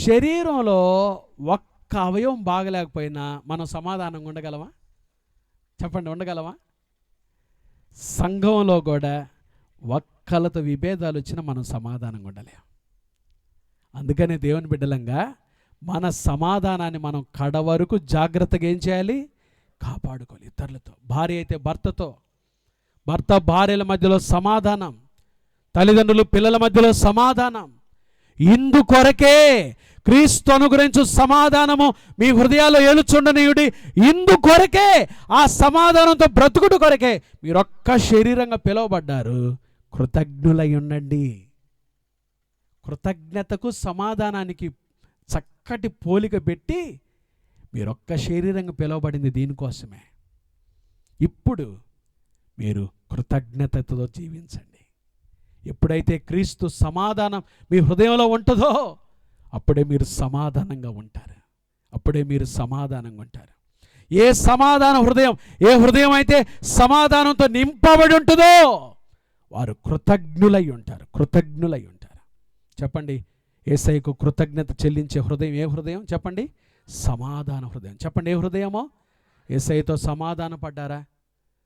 శరీరంలో ఒక్క అవయవం బాగలేకపోయినా మనం సమాధానంగా ఉండగలమా? చెప్పండి, ఉండగలమా? సంఘంలో కూడా ఒక్కలతో విభేదాలు వచ్చినా మనం సమాధానంగా ఉండలేం. అందుకనే దేవుని బిడ్డలంగా మన సమాధానాన్ని మనం కడవరకు జాగ్రత్తగా ఏం చేయాలి? కాపాడుకోవాలి. ఇతరులతో, భార్య అయితే భర్తతో, భర్త భార్యల మధ్యలో సమాధానం, తల్లిదండ్రులు పిల్లల మధ్యలో సమాధానం. ఇందుకొరకే క్రీస్తు అనుగ్రహించు సమాధానము మీ హృదయాల్లో ఏలుచుండనీయుడి. ఇందుకొరకే, ఆ సమాధానంతో బ్రతుకుడు కొరకే మీరొక్క శరీరంగా పిలువబడ్డారు. కృతజ్ఞులై ఉండండి. కృతజ్ఞతకు సమాధానానికి చక్కటి పోలిక పెట్టి మీరొక్క శరీరంగా పిలువబడింది దీనికోసమే. ఇప్పుడు మీరు కృతజ్ఞతతో జీవించండి. ఎప్పుడైతే క్రీస్తు సమాధానం మీ హృదయంలో ఉంటుందో అప్పుడే మీరు సమాధానంగా ఉంటారు. అప్పుడే మీరు సమాధానంగా ఉంటారు. ఏ సమాధాన హృదయం, ఏ హృదయం అయితే సమాధానంతో నింపబడి ఉంటుందో వారు కృతజ్ఞులై ఉంటారు. కృతజ్ఞులై ఉంటారు. చెప్పండి, యేసయ్యకు కృతజ్ఞత చెల్లించే హృదయం ఏ హృదయం? చెప్పండి, సమాధాన హృదయం. చెప్పండి, ఏ హృదయమో? యేసయ్యతో సమాధాన పడ్డారా?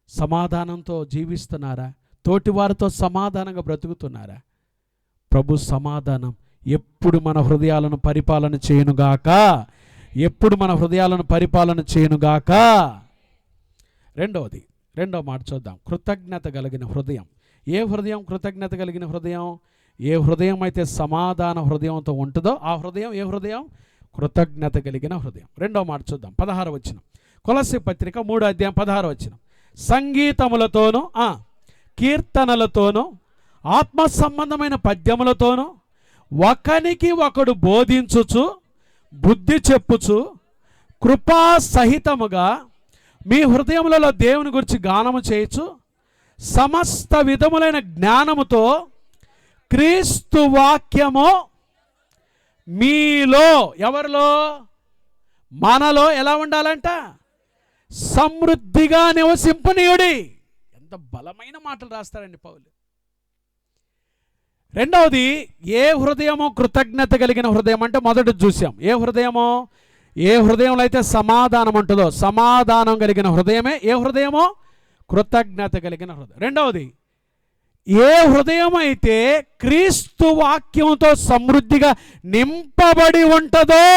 సమాధానంతో జీవిస్తున్నారా? తోటివారితో సమాధానంగా బ్రతుకుతున్నారా? ప్రభు సమాధానం ఎప్పుడు మన హృదయాలను పరిపాలన చేయనుగాక. ఎప్పుడు మన హృదయాలను పరిపాలన చేయనుగాక. రెండవ మాట చూద్దాం. కృతజ్ఞత కలిగిన హృదయం. ఏ హృదయం కృతజ్ఞత కలిగిన హృదయం? ఏ హృదయం అయితే సమాధాన హృదయంతో ఉంటుందో ఆ హృదయం ఏ హృదయం? కృతజ్ఞత కలిగిన హృదయం. రెండవ మాట చూద్దాం, 16వ వచనం. కొలస్సీ పత్రిక 3వ అధ్యాయం 16వ వచనం. సంగీతములతోనూ కీర్తనలతోనూ ఆత్మ సంబంధమైన పద్యములతోనూ ఒకనికి ఒకడు బోధించుచు బుద్ధి చెప్పుచు కృపా సహితముగా మీ హృదయములలో దేవుని గురించి గానము చేయొచ్చు. సమస్త విధములైన జ్ఞానముతో క్రీస్తు వాక్యము మీలో, ఎవరిలో? మనలో ఎలా ఉండాలంట? సమృద్ధిగా నివసింపనీయుడి. ఎంత బలమైన మాటలు రాస్తారండి పౌలు. రెండవది, ఏ హృదయమో కృతజ్ఞత కలిగిన హృదయం అంటే మొదటి చూసాం. ఏ హృదయమో? ఏ హృదయంలో అయితే సమాధానం ఉంటుందో సమాధానం కలిగిన హృదయమే ఏ హృదయమో? కృతజ్ఞత కలిగిన హృదయం. రెండవది, ఏ హృదయం అయితే క్రీస్తు వాక్యంతో సమృద్ధిగా నింపబడి ఉంటుందో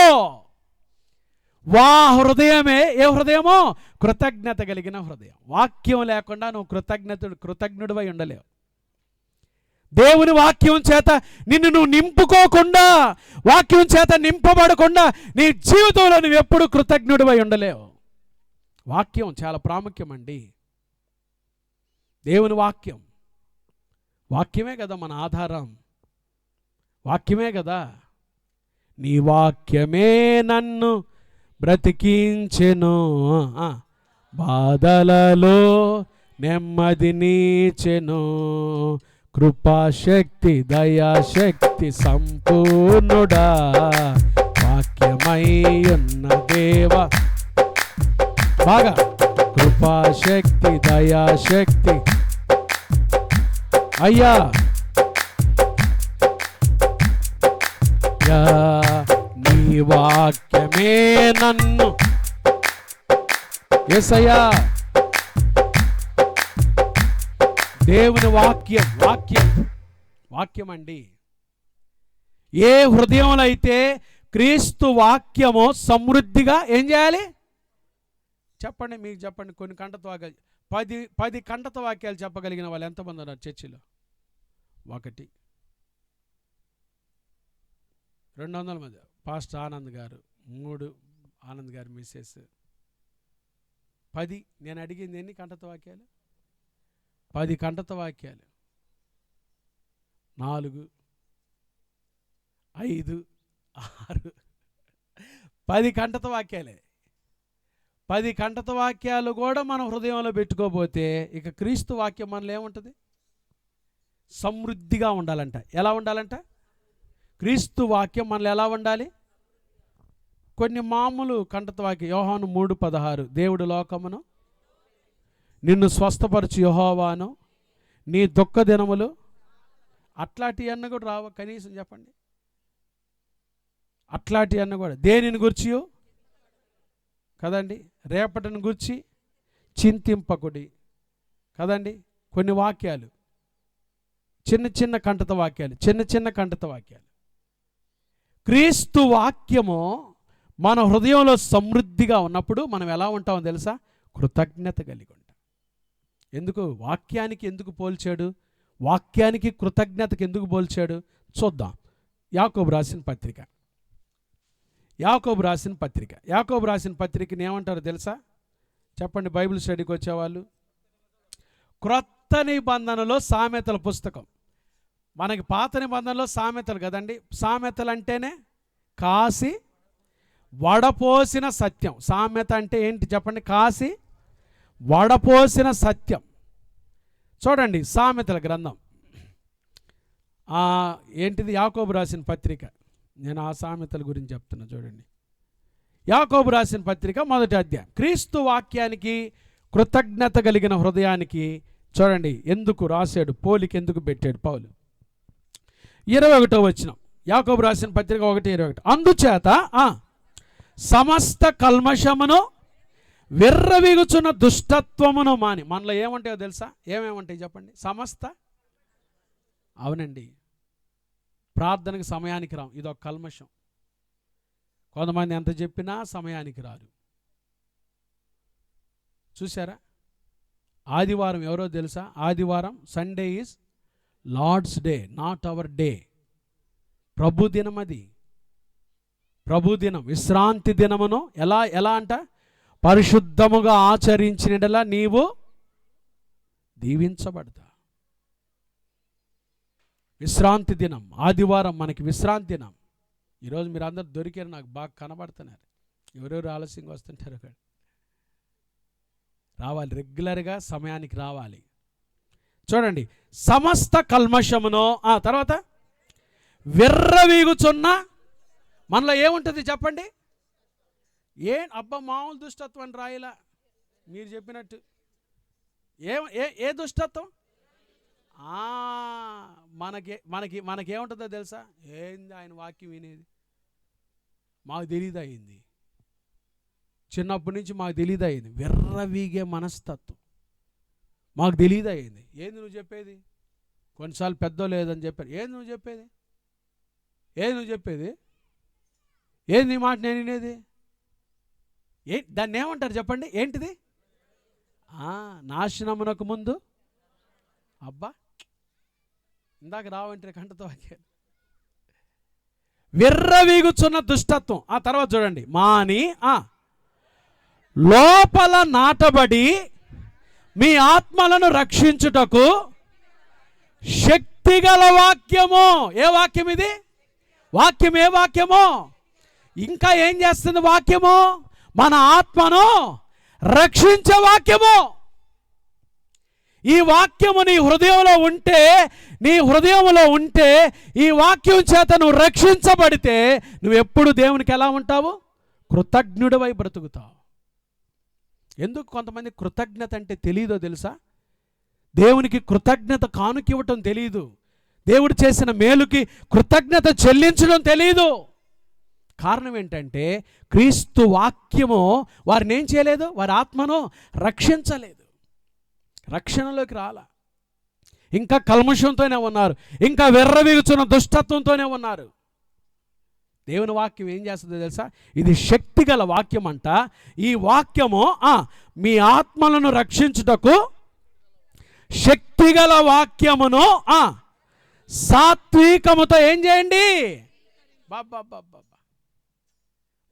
వా హృదయమే ఏ హృదయమో కృతజ్ఞత కలిగిన హృదయం. వాక్యం లేకుండా నువ్వు కృతజ్ఞుడివై ఉండలేవు. దేవుని వాక్యం చేత నిన్ను నువ్వు నింపుకోకుండా, వాక్యం చేత నింపబడకుండా నీ జీవితంలో నువ్వు ఎప్పుడు కృతజ్ఞుడివై ఉండలేవు. వాక్యం చాలా ప్రాముఖ్యం అండి. దేవుని వాక్యం, వాక్యమే కదా మన ఆధారం, వాక్యమే కదా. నీ వాక్యమే నన్ను బ్రతికించెను, బాధలలో నెమ్మదినిచెను, కృపాశక్తి దయాశక్తి సంపూర్ణుడా, వాక్యమై ఉన్న దేవ. బాగా కృపాశక్తి దయాశక్తి అయ్యా నీ వాక్యమే నన్ను. యేసయ్యా, దేవుని వాక్యం వాక్యం వాక్యం అండి. ఏ హృదయంలో అయితే క్రీస్తు వాక్యము సమృద్ధిగా ఏం చేయాలి చెప్పండి, మీకు చెప్పండి. కొన్ని కంటత వాక్యాలు 10 కంటత వాక్యాలు చెప్పగలిగిన వాళ్ళు ఎంతమంది ఉన్నారు చర్చిలో? 1 200 మంది. పాస్టర్ ఆనంద్ గారు 3, ఆనంద్ గారు మిస్సెస్ 10. నేను అడిగింది ఎన్ని కంటత వాక్యాలు? 10 కంటత వాక్యాలు. 4, 5, 6 10 కంటత వాక్యాలే. 10 కంటత వాక్యాలు కూడా మనం హృదయంలో పెట్టుకోపోతే ఇక క్రీస్తు వాక్యం మనలో ఏముంటుంది? సమృద్ధిగా ఉండాలంట. ఎలా ఉండాలంట? క్రీస్తు వాక్యం మనలో ఎలా ఉండాలి? కొన్ని మామూలు కంటత వాక్యం. యోహాను 3:16 దేవుడు లోకమును నిన్ను స్వస్థపరచు యెహోవాను నీ దుఃఖ దినములు, అట్లాంటివన్నీ కూడా రావు కనీసం చెప్పండి. అట్లాంటివన్నీ కూడా దేనిని గుర్చియో కదండి, రేపటిని గుర్చి చింతింపకుడి కదండి. కొన్ని వాక్యాలు చిన్న చిన్న కంటత వాక్యాలు, చిన్న కంటత వాక్యాలు. క్రీస్తు వాక్యము మన హృదయంలో సమృద్ధిగా ఉన్నప్పుడు మనం ఎలా ఉంటామో తెలుసా? కృతజ్ఞత కలిగి ఉంటాం. ఎందుకు వాక్యానికి ఎందుకు పోల్చాడు? వాక్యానికి కృతజ్ఞతకి ఎందుకు పోల్చాడు చూద్దాం. యాకోబు రాసిన పత్రిక, యాకోబు రాసిన పత్రికని ఏమంటారు తెలుసా? చెప్పండి, బైబిల్ స్టడీకి వచ్చేవాళ్ళు. క్రొత్త నిబంధనలో సామెతల పుస్తకం. మనకి పాత నిబంధనలో సామెతలు కదండి. సామెతలు అంటేనే కాసి వడపోసిన సత్యం. సామెత అంటే ఏంటి చెప్పండి? కాసి వడపోసిన సత్యం. చూడండి సామెతల గ్రంథం ఏంటిది? యాకోబు రాసిన పత్రిక. నేను ఆ సామెతల గురించి చెప్తున్నా చూడండి. యాకోబు రాసిన పత్రిక 1వ అధ్యాయం. క్రీస్తు వాక్యానికి కృతజ్ఞత కలిగిన హృదయానికి చూడండి ఎందుకు రాశాడు, పోలిక ఎందుకు పెట్టాడు పౌలు. 21వ వచనం, యాకోబు రాసిన పత్రిక 1:21. అందుచేత సమస్త కల్మషమును విర్రవీగుచున్న దుష్టత్వమును మాని. మనలో ఏముంటాయో తెలుసా? ఏమేముంటాయి చెప్పండి? సమస్త. అవునండి, ప్రార్థనకు సమయానికి రాం, ఇదొక కల్మషం. కొంతమంది ఎంత చెప్పినా సమయానికి రారు. చూసారా? ఆదివారం ఎవరో తెలుసా? ఆదివారం, Sunday is Lord's day, not our day. ప్రభు దినం అది. ప్రభు దినం, విశ్రాంతి దినమును ఎలా అంట? పరిశుద్ధముగా ఆచరించినలా నీవు దీవించబడతా. విశ్రాంతి దినం ఆదివారం మనకి విశ్రాంతి దినం. ఈరోజు మీరు అందరు దొరికారు, నాకు బాగా కనబడుతున్నారు. ఎవరెవరు ఆలస్యంగా వస్తుంటారు అక్కడ. రావాలి, రెగ్యులర్గా సమయానికి రావాలి. చూడండి, సమస్త కల్మషమును తర్వాత విర్రవీగుచున్న మనలో ఏముంటుంది చెప్పండి? అబ్బా మామూలు దుష్టత్వం రాయిలా మీరు చెప్పినట్టు. ఏ దుష్టత్వం? మనకేముంటుందో తెలుసా? ఏంది ఆయన వాక్యం వినేది? మాకు తెలియదు అయింది, చిన్నప్పటి నుంచి మాకు తెలియదు అయింది. విర్రవీగే మనస్తత్వం మాకు తెలియదు అయింది. ఏంది నువ్వు చెప్పేది? కొన్నిసార్లు పెద్దో లేదని చెప్పారు. ఏది నువ్వు చెప్పేది? ఏది నీ మాట నేను వినేది? దాన్ని ఏమంటారు చెప్పండి? ఏంటిది? నాశనమునకు ముందు. అబ్బా, ఇందాక రావంటే కంటతో విర్రవీగుచున్న దుష్టత్వం. ఆ తర్వాత చూడండి, మాని లోపల నాటబడి మీ ఆత్మలను రక్షించుటకు శక్తిగల వాక్యము. ఏ వాక్యం ఇది? వాక్యం ఏ వాక్యము? ఇంకా ఏం చేస్తుంది వాక్యము? మన ఆత్మను రక్షించే వాక్యము. ఈ వాక్యము నీ హృదయంలో ఉంటే ఈ వాక్యం చేత నువ్వు రక్షించబడితే నువ్వు ఎప్పుడు దేవునికి ఎలా ఉంటావు? కృతజ్ఞుడివై బ్రతుకుతావు. ఎందుకు కొంతమంది కృతజ్ఞత అంటే తెలియదో తెలుసా? దేవునికి కృతజ్ఞత కానుకివ్వటం తెలియదు. దేవుడు చేసిన మేలుకి కృతజ్ఞత చెల్లించడం తెలియదు. కారణం ఏంటంటే క్రీస్తు వాక్యము వారిని ఏం చేయలేదు? వారి ఆత్మను రక్షించలేదు, రక్షణలోకి రాలా. ఇంకా కల్మషంతోనే ఉన్నారు, ఇంకా వెర్రవీగుచున్న దుష్టత్వంతోనే ఉన్నారు. దేవుని వాక్యం ఏం చేస్తుందో తెలుసా? ఇది శక్తిగల వాక్యం అంట. ఈ వాక్యము మీ ఆత్మలను రక్షించుటకు శక్తిగల వాక్యమును సాత్వికముతో ఏం చేయండి? బాబా,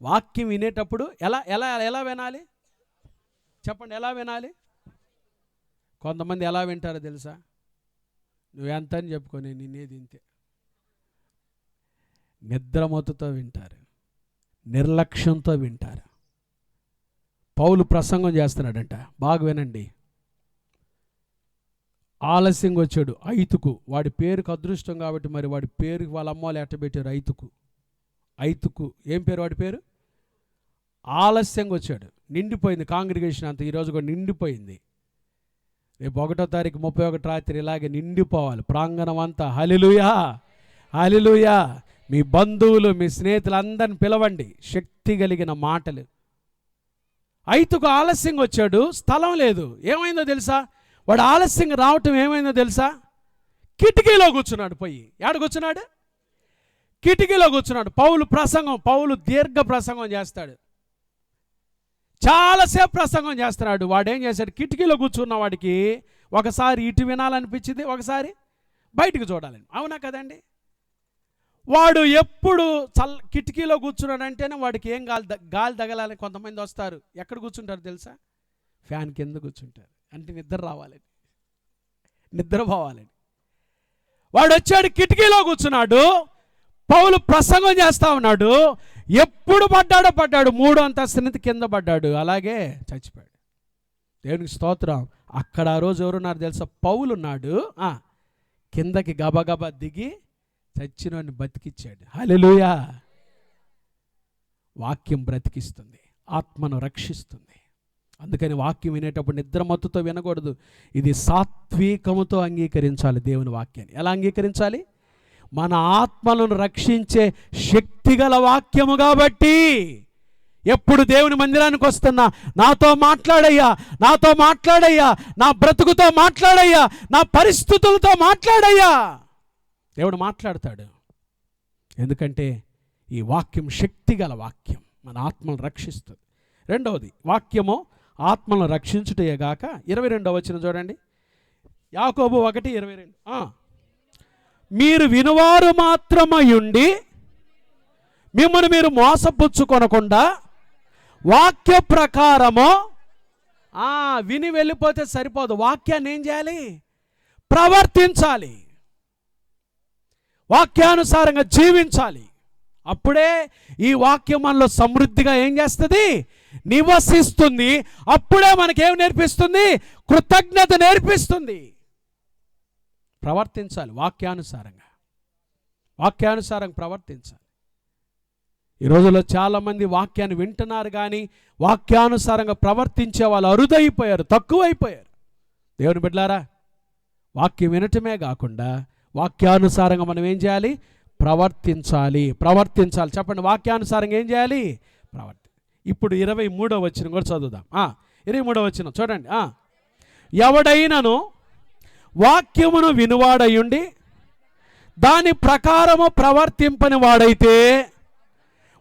వాక్యం వినేటప్పుడు ఎలా ఎలా ఎలా వినాలి చెప్పండి? ఎలా వినాలి? కొంతమంది ఎలా వింటారో తెలుసా? నువ్వెంత అని చెప్పుకొని నిన్నేది ఇంతే. నిద్రమత్తుతో వింటారు, నిర్లక్ష్యంతో వింటారు. పౌలు ప్రసంగం చేస్తున్నాడంట, బాగా వినండి. ఆలస్యంగా వచ్చాడు ఐతుకు. వాడి పేరుకు అదృష్టం కాబట్టి మరి వాడి పేరుకి వాళ్ళ అమ్మోళ్ళు ఎట్టబెట్టారు ఐతుకు. ఏం పేరు వాడి పేరు? ఆలస్యంగా వచ్చాడు. నిండిపోయింది కాంగ్రిగేషన్ అంతా. ఈరోజు కూడా నిండిపోయింది. రేపు 1వ తారీఖు 31 రాత్రి ఇలాగే నిండిపోవాలి ప్రాంగణం అంతా. హల్లెలూయా, హల్లెలూయా. మీ బంధువులు, మీ స్నేహితులందరిని పిలవండి. శక్తి కలిగిన మాటలు. ఐతుకు ఆలస్యంగా వచ్చాడు, స్థలం లేదు. ఏమైందో తెలుసా? వాడు ఆలస్యంగా రావటం ఏమైందో తెలుసా? కిటికీలో కూర్చున్నాడు. పోయి ఏడ కూర్చున్నాడు? కిటికీలో కూర్చున్నాడు. పౌలు దీర్ఘ ప్రసంగం చేస్తాడు, చాలాసేపు ప్రసంగం చేస్తున్నాడు. వాడేం చేశాడు? కిటికీలో కూర్చున్న వాడికి ఒకసారి ఇటు వినాలనిపించింది, ఒకసారి బయటికి చూడాలని. అవునా కదండి? వాడు ఎప్పుడు కిటికీలో కూర్చున్నాడంటేనే వాడికి ఏం గాలి తగలాలని కొంతమంది వస్తారు. ఎక్కడ కూర్చుంటారు తెలుసా? ఫ్యాన్ కింద కూర్చుంటారు. అంటే నిద్రపోవాలని. వాడు వచ్చాడు, కిటికీలో కూర్చున్నాడు. పౌలు ప్రసంగం చేస్తా ఉన్నాడు. ఎప్పుడు పడ్డాడో 3వ అంతస్తు నుంచి కింద పడ్డాడు. అలాగే చచ్చిపోయాడు. దేవునికి స్తోత్రం. అక్కడ ఆ రోజు ఎవరున్నారు తెలుసా? పౌలు ఉన్నాడు. కిందకి గబగబా దిగి చచ్చినోని బతికిచ్చాడు. హల్లెలూయా. వాక్యం బ్రతికిస్తుంది, ఆత్మను రక్షిస్తుంది. అందుకని వాక్యం వినేటప్పుడు నిద్రమత్తుతో వినకూడదు. ఇది సాత్వికముతో అంగీకరించాలి దేవుని వాక్యాన్ని. ఎలా అంగీకరించాలి? మన ఆత్మలను రక్షించే శక్తిగల వాక్యము కాబట్టి. ఎప్పుడు దేవుని మందిరానికి వస్తున్నా నాతో మాట్లాడయ్యా, నా బ్రతుకుతో మాట్లాడయ్యా, నా పరిస్థితులతో మాట్లాడయ్యా. దేవుడు మాట్లాడతాడు. ఎందుకంటే ఈ వాక్యం శక్తిగల వాక్యం, మన ఆత్మను రక్షిస్తుంది. రెండవది, వాక్యము ఆత్మలను రక్షించుటయేగాక 22వ వచనం చూడండి. యాకోబు 1:22. మీరు వినువారు మాత్రమయుండి మిమ్మల్ని మీరు మోసపుచ్చుకొనకుండా వాక్య ప్రకారము. విని వెళ్ళిపోతే సరిపోదు, వాక్యాన్ని ఏం చేయాలి? ప్రవర్తించాలి, వాక్యానుసారంగా జీవించాలి. అప్పుడే ఈ వాక్యం మనలో సమృద్ధిగా ఏం చేస్తుంది? నివసిస్తుంది. అప్పుడే మనకేం నేర్పిస్తుంది? కృతజ్ఞత నేర్పిస్తుంది. ప్రవర్తించాలి వాక్యానుసారంగా ప్రవర్తించాలి. ఈ రోజుల్లో చాలామంది వాక్యాన్ని వింటున్నారు కానీ వాక్యానుసారంగా ప్రవర్తించే వాళ్ళు అరుదైపోయారు, తక్కువైపోయారు. దేవుని బిడ్డలారా, వాక్యం వినటమే కాకుండా వాక్యానుసారంగా మనం ఏం చేయాలి? ప్రవర్తించాలి. చెప్పండి, వాక్యానుసారంగా ఏం చేయాలి? ఇప్పుడు 23వ వచనం కూడా చదువుదాం. 23వ వచనం చూడండి. ఎవడైనను వాక్యమును వినువాడయుండి దాని ప్రకారము ప్రవర్తింపని వాడైతే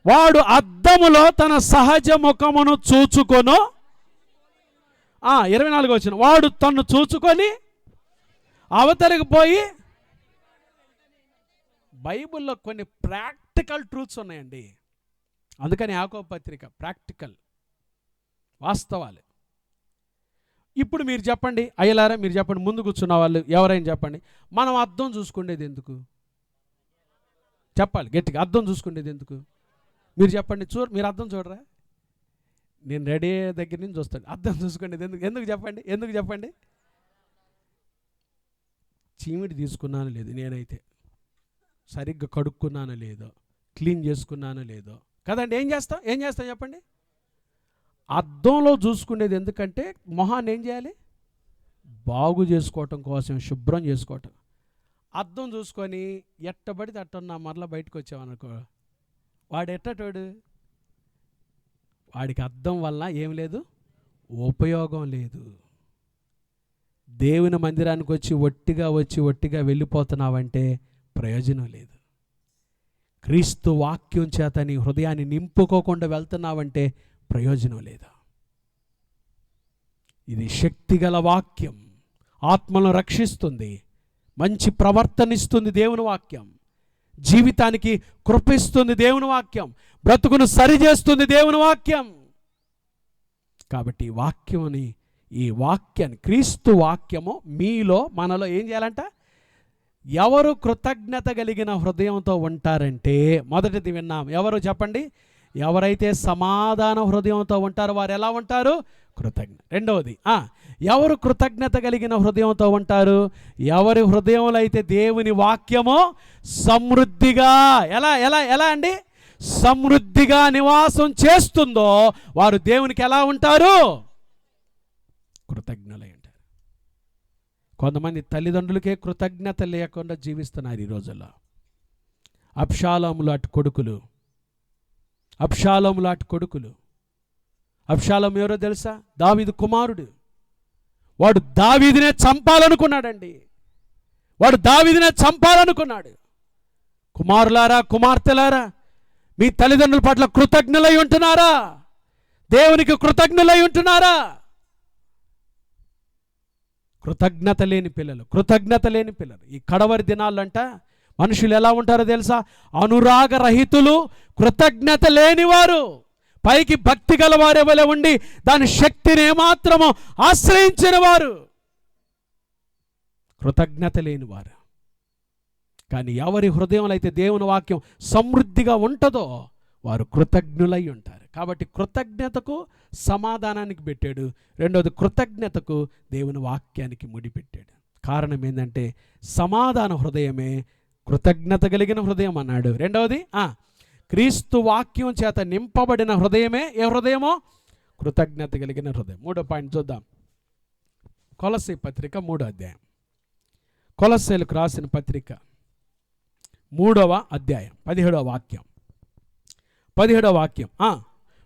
వాడు అద్దములో తన సహజ ముఖమును చూచుకొను. 24 వచ్చిన వాడు తన్ను చూచుకొని అవతలికి పోయి. బైబిల్లో కొన్ని ప్రాక్టికల్ ట్రూత్స్ ఉన్నాయండి. అందుకని యాకోబు పత్రిక ప్రాక్టికల్ వాస్తవాలు. ఇప్పుడు మీరు చెప్పండి అయ్యలారా, మీరు చెప్పండి, ముందు కూర్చున్న వాళ్ళు ఎవరైనా చెప్పండి, మనం అద్దం చూసుకునేది ఎందుకు? చెప్పాలి గట్టిగా, అద్దం చూసుకునేది ఎందుకు? మీరు చెప్పండి. మీరు అద్దం చూడరా? నేను రెడీ అయ్యే దగ్గర నుంచి చూస్తాను. అద్దం చూసుకునేది ఎందుకు? ఎందుకు చెప్పండి, ఎందుకు చెప్పండి? చీమిడి తీసుకున్నాను లేదు, నేనైతే సరిగ్గా కడుక్కున్నాను లేదో, క్లీన్ చేసుకున్నాను లేదో కదండి. ఏం చేస్తాం చెప్పండి? అద్దంలో చూసుకునేది ఎందుకంటే మొహాన్ని ఏం చేయాలి? బాగు చేసుకోవటం కోసం, శుభ్రం చేసుకోవటం. అద్దం చూసుకొని ఎట్టబడితే అట్టన్నా మరలా బయటకు వచ్చామనుకో, వాడు ఎట్టటోడు? వాడికి అద్దం వల్ల ఏం లేదు, ఉపయోగం లేదు. దేవుని మందిరానికి వచ్చి ఒట్టిగా వెళ్ళిపోతున్నావంటే ప్రయోజనం లేదు. క్రీస్తు వాక్యం చేత నీ హృదయాన్ని నింపుకోకుండా వెళ్తున్నావంటే ప్రయోజనం లేదు. ఇది శక్తిగల వాక్యం, ఆత్మను రక్షిస్తుంది, మంచి ప్రవర్తనిస్తుంది దేవుని వాక్యం, జీవితానికి కృపిస్తుంది దేవుని వాక్యం, బ్రతుకును సరిచేస్తుంది దేవుని వాక్యం. కాబట్టి ఈ వాక్యాన్ని క్రీస్తు వాక్యము మీలో మనలో ఏం చేయాలంట? ఎవరు కృతజ్ఞత కలిగిన హృదయంతో ఉంటారంటే, మొదటిది విన్నాం, ఎవరు చెప్పండి? ఎవరైతే సమాధాన హృదయంతో ఉంటారో వారు ఎలా ఉంటారు? కృతజ్ఞ. రెండవది, ఎవరు కృతజ్ఞత కలిగిన హృదయంతో ఉంటారు? ఎవరి హృదయంలో అయితే దేవుని వాక్యము సమృద్ధిగా ఎలా అండి సమృద్ధిగా నివాసం చేస్తుందో వారు దేవునికి ఎలా ఉంటారు? కృతజ్ఞులై ఉంటారు. కొంతమంది తల్లిదండ్రులకే కృతజ్ఞత లేకుండా జీవిస్తున్నారు ఈ రోజుల్లో. అబ్షాలోము లాంటి కొడుకులు. అబ్షాలోము ఎవరో తెలుసా? దావీదు కుమారుడు. వాడు దావీదునే చంపాలనుకున్నాడండి. కుమారులారా, కుమార్తెలారా, మీ తల్లిదండ్రుల పట్ల కృతజ్ఞులై ఉంటున్నారా? దేవునికి కృతజ్ఞులై ఉంటున్నారా? కృతజ్ఞత లేని పిల్లలు ఈ కడవరి దినాలంట మనుషులు ఎలా ఉంటారో తెలుసా? అనురాగరహితులు, కృతజ్ఞత లేనివారు, పైకి భక్తి గలవారే వలె ఉండి దాని శక్తిని ఏమాత్రము ఆశ్రయించిన వారు, కృతజ్ఞత లేనివారు. కానీ ఎవరి హృదయంలో అయితే దేవుని వాక్యం సమృద్ధిగా ఉంటుందో వారు కృతజ్ఞులై ఉంటారు. కాబట్టి కృతజ్ఞతకు సమాధానానికి పెట్టాడు. రెండవది, కృతజ్ఞతకు దేవుని వాక్యానికి ముడిపెట్టాడు. కారణం ఏంటంటే సమాధాన హృదయమే కృతజ్ఞత కలిగిన హృదయం అన్నాడు. రెండవది, క్రీస్తు వాక్యం చేత నింపబడిన హృదయమే ఏ హృదయమో? కృతజ్ఞత కలిగిన హృదయం. 3వ పాయింట్ చూద్దాం. కొలస్సీ పత్రిక 3వ అధ్యాయం. కొలస్సీలకు రాసిన పత్రిక 3వ అధ్యాయం 17వ వాక్యం.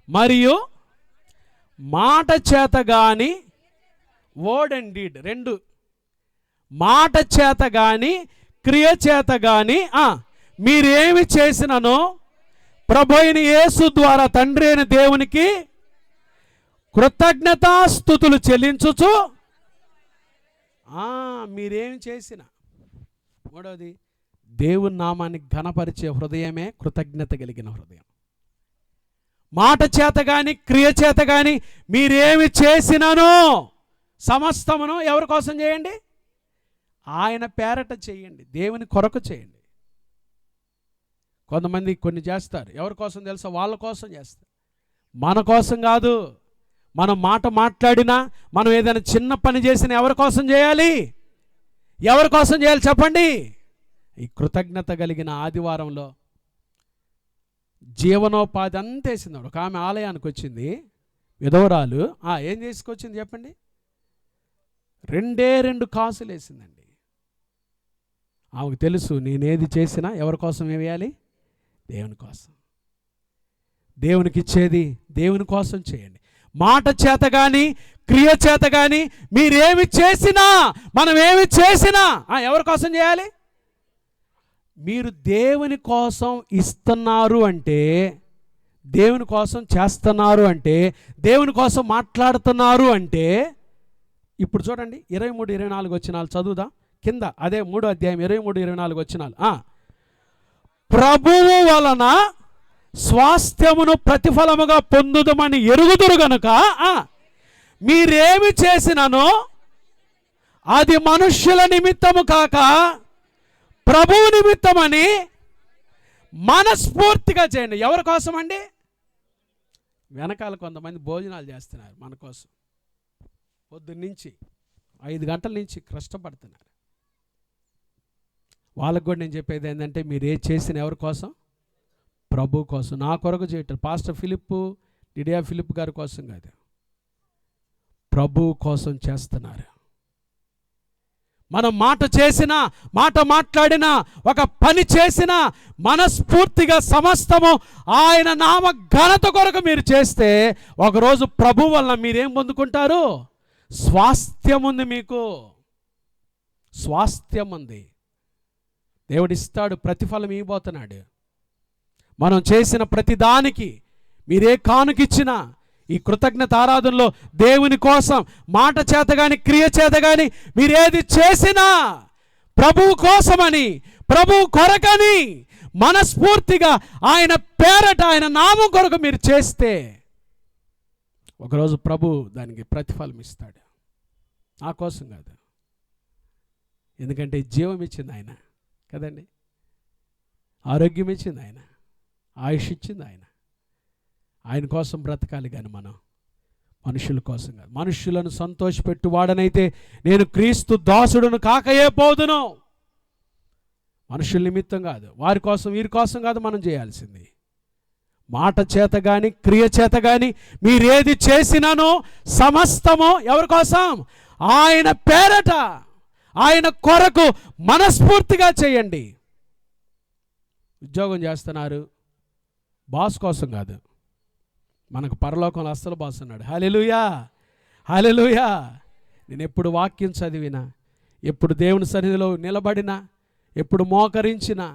మరియు మాట చేత గాని, వర్డ్ అండ్ డీడ్ రెండు, మాట చేత గాని క్రియ చేత గాని మీరేమి చేసిననో ప్రభు అయిన యేసు ద్వారా తండ్రి అయిన దేవునికి కృతజ్ఞతాస్తుతులు చెల్లించుచు. మీరేమి చేసినా, మూడవది, దేవుని నామాన్ని ఘనపరిచే హృదయమే కృతజ్ఞత కలిగిన హృదయం. మాట చేత గాని క్రియ చేత గాని మీరేమి చేసినానో సమస్తమును ఎవరి కోసం చేయండి? ఆయన పేరట చేయండి, దేవుని కొరకు చేయండి. కొంతమంది కొన్ని చేస్తారు, ఎవరి కోసం తెలుసా? వాళ్ళ కోసం చేస్తారు, మన కోసం కాదు. మనం మాట మాట్లాడినా, మనం ఏదైనా చిన్న పని చేసినా ఎవరి కోసం చేయాలి? ఎవరి కోసం చేయాలి చెప్పండి? ఈ కృతజ్ఞత కలిగిన ఆదివారంలో జీవనోపాధి అంతా వేసింది. ఒక ఆమె ఆలయానికి వచ్చింది, విధవరాలు. ఏం చేసుకొచ్చింది చెప్పండి? 2 కాసులు వేసిందండి. ఆమెకు తెలుసు, నేనేది చేసినా ఎవరి కోసం వేయాలి? దేవుని కోసం. దేవునికి ఇచ్చేది దేవుని కోసం చేయండి. మాట చేత కానీ క్రియ చేత కానీ మీరేమి చేసినా, మనం ఏమి చేసినా ఎవరి కోసం చేయాలి? మీరు దేవుని కోసం ఇస్తున్నారు అంటే, దేవుని కోసం చేస్తున్నారు అంటే, దేవుని కోసం మాట్లాడుతున్నారు అంటే, ఇప్పుడు చూడండి 23-24 వచనాలు చదువుదా కింద, అదే 3వ అధ్యాయం 23-24 వచనాలు. ప్రభువు వలన స్వాస్థ్యమును ప్రతిఫలముగా పొందుదమని ఎరుగుదురు గనుక మీరేమి చేసినను అది మనుష్యుల నిమిత్తము కాక ప్రభువు నిమిత్తమని మనస్ఫూర్తిగా చేయండి. ఎవరి కోసం అండి? వెనకాల కొంతమంది భోజనాలు చేస్తున్నారు మన కోసం, పొద్దున్నుంచి 5 గంటల నుంచి కష్టపడుతున్నారు. వాళ్ళకు కూడా నేను చెప్పేది ఏంటంటే, మీరు ఏది చేసిన ఎవరి కోసం? ప్రభు కోసం. నా కొరకు చేయటం, పాస్టర్ ఫిలిప్, లిడియా ఫిలిప్ గారి కోసం కాదు, ప్రభు కోసం చేస్తున్నారు. మనం మాట చేసినా, మాట మాట్లాడినా, ఒక పని చేసినా మనస్ఫూర్తిగా సమస్తము ఆయన నామ ఘనత కొరకు మీరు చేస్తే, ఒకరోజు ప్రభు వల్ల మీరేం పొందుకుంటారు? స్వాస్థ్యం ఉంది. మీకు స్వాస్థ్యం ఉంది. దేవుడిస్తాడు, ప్రతిఫలం ఇవ్వబోతున్నాడు. మనం చేసిన ప్రతిదానికి మీరే కానుకిచ్చినా, ఈ కృతజ్ఞత ఆరాధనలో దేవుని కోసం మాట చేత కానీ క్రియ చేత కానీ మీరేది చేసినా ప్రభువు కోసమని, ప్రభువు కొరకని మనస్ఫూర్తిగా ఆయన పేరట, ఆయన నామం కొరకు మీరు చేస్తే, ఒకరోజు ప్రభు దానికి ప్రతిఫలం ఇస్తాడు. నా కోసం కాదు, ఎందుకంటే జీవం ఇచ్చింది ఆయన కదండి, ఆరోగ్యం ఇచ్చింది ఆయన, ఆయుష్ ఇచ్చింది ఆయన. ఆయన కోసం బ్రతకాలి కానీ మనం మనుషుల కోసం కాదు. మనుషులను సంతోషపెట్టువాడనైతే నేను క్రీస్తు దాసుడును కాకయే పోదును. మనుషుల నిమిత్తం కాదు, వారి కోసం వీరి కోసం కాదు మనం చేయాల్సింది. మాట చేత కానీ క్రియ చేత కానీ మీరేది చేసినానో సమస్తము ఎవరి కోసం? ఆయన పేరట, ఆయన కొరకు మనస్ఫూర్తిగా చేయండి. ఉద్యోగం చేస్తున్నారు, బాస్ కోసం కాదు, మనకు పరలోకంలో అస్సలు బాస్ ఉన్నాడు. హల్లెలూయా, హల్లెలూయా. నేను ఎప్పుడు వాక్యం చదివినా, ఎప్పుడు దేవుని సన్నిధిలో నిలబడినా, ఎప్పుడు మోకరించినా,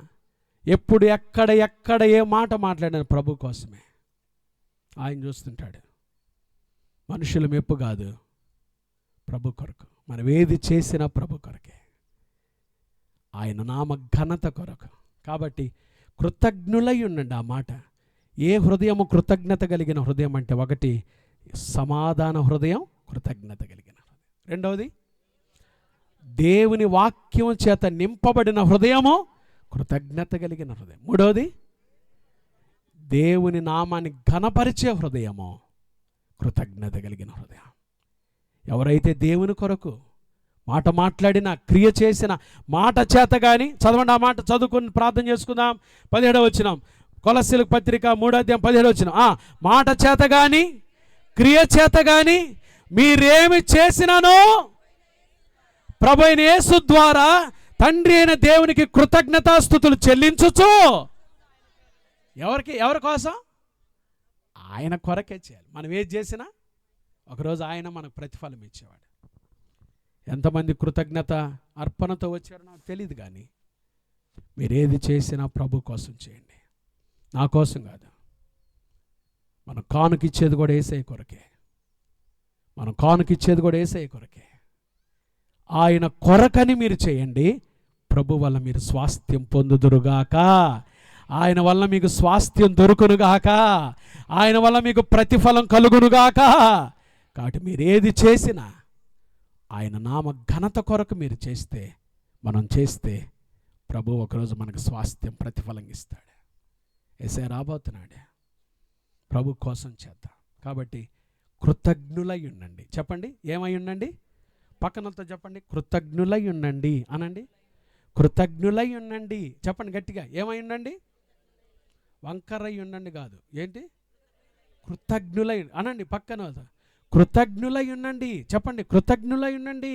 ఎప్పుడు ఎక్కడ ఏ మాట మాట్లాడినా ప్రభు కోసమే. ఆయన చూస్తుంటాడు. మనుషుల మెప్పు కాదు, ప్రభు కొరకు. మనం ఏది చేసినా ప్రభు కొరకే, ఆయన నామ ఘనత కొరకు. కాబట్టి కృతజ్ఞులై ఉండండి. ఆ మాట, ఏ హృదయము కృతజ్ఞత కలిగిన హృదయం అంటే, ఒకటి సమాధాన హృదయం, కృతజ్ఞత కలిగిన హృదయం. రెండవది దేవుని వాక్యం చేత నింపబడిన హృదయము, కృతజ్ఞత కలిగిన హృదయం. మూడవది దేవుని నామాన్ని ఘనపరిచే హృదయము, కృతజ్ఞత కలిగిన హృదయం. ఎవరైతే దేవుని కొరకు మాట మాట్లాడినా, క్రియ చేసిన, మాట చేత కానీ, చదవండి ఆ మాట, చదువుకుని ప్రార్థన చేసుకుందాం. 17వ వచనం, కొలస్సీలకు పత్రిక 3వ అధ్యాయం 17వ వచనం. మాట చేత కానీ క్రియ చేత కానీ మీరేమి చేసినానో ప్రభు అయిన యేసు ద్వారా తండ్రి అయిన దేవునికి కృతజ్ఞతాస్తుతులు చెల్లించుచు. ఎవరి కోసం? ఆయన కొరకే చేయాలి. మనం ఏది చేసినా ఒకరోజు ఆయన మనకు ప్రతిఫలం ఇచ్చేవాడు. ఎంతమంది కృతజ్ఞత అర్పణతో వచ్చారో నాకు తెలియదు, కానీ మీరేది చేసినా ప్రభు కోసం చేయండి, నా కోసం కాదు. మనం కానుకిచ్చేది కూడా యేసయ్య కొరకే, మనం కానుకిచ్చేది కూడా యేసయ్య కొరకే. ఆయన కొరకని మీరు చేయండి, ప్రభు వల్ల మీరు స్వాస్థ్యం పొందుదురుగాక, ఆయన వల్ల మీకు స్వాస్థ్యం దొరుకునుగాక, ఆయన వల్ల మీకు ప్రతిఫలం కలుగునుగాక. కాబట్టి మీరు ఏది చేసినా ఆయన నామ ఘనత కొరకు మీరు చేస్తే, మనం చేస్తే, ప్రభు ఒకరోజు మనకు స్వాస్థ్యం ప్రతిఫలం ఇస్తాడు. యేసయ్య రాబోతున్నాడు, ప్రభు కోసం చేద్దాం. కాబట్టి కృతజ్ఞులై ఉండండి. చెప్పండి, ఏమై ఉండండి? పక్కనంతా చెప్పండి, కృతజ్ఞులై ఉండండి అనండి. కృతజ్ఞులై ఉండండి చెప్పండి గట్టిగా. ఏమై ఉండండి? వంకరై ఉండండి కాదు, ఏంటి? కృతజ్ఞులై అనండి. పక్కన కృతజ్ఞులై ఉండండి చెప్పండి, కృతజ్ఞులై ఉండండి.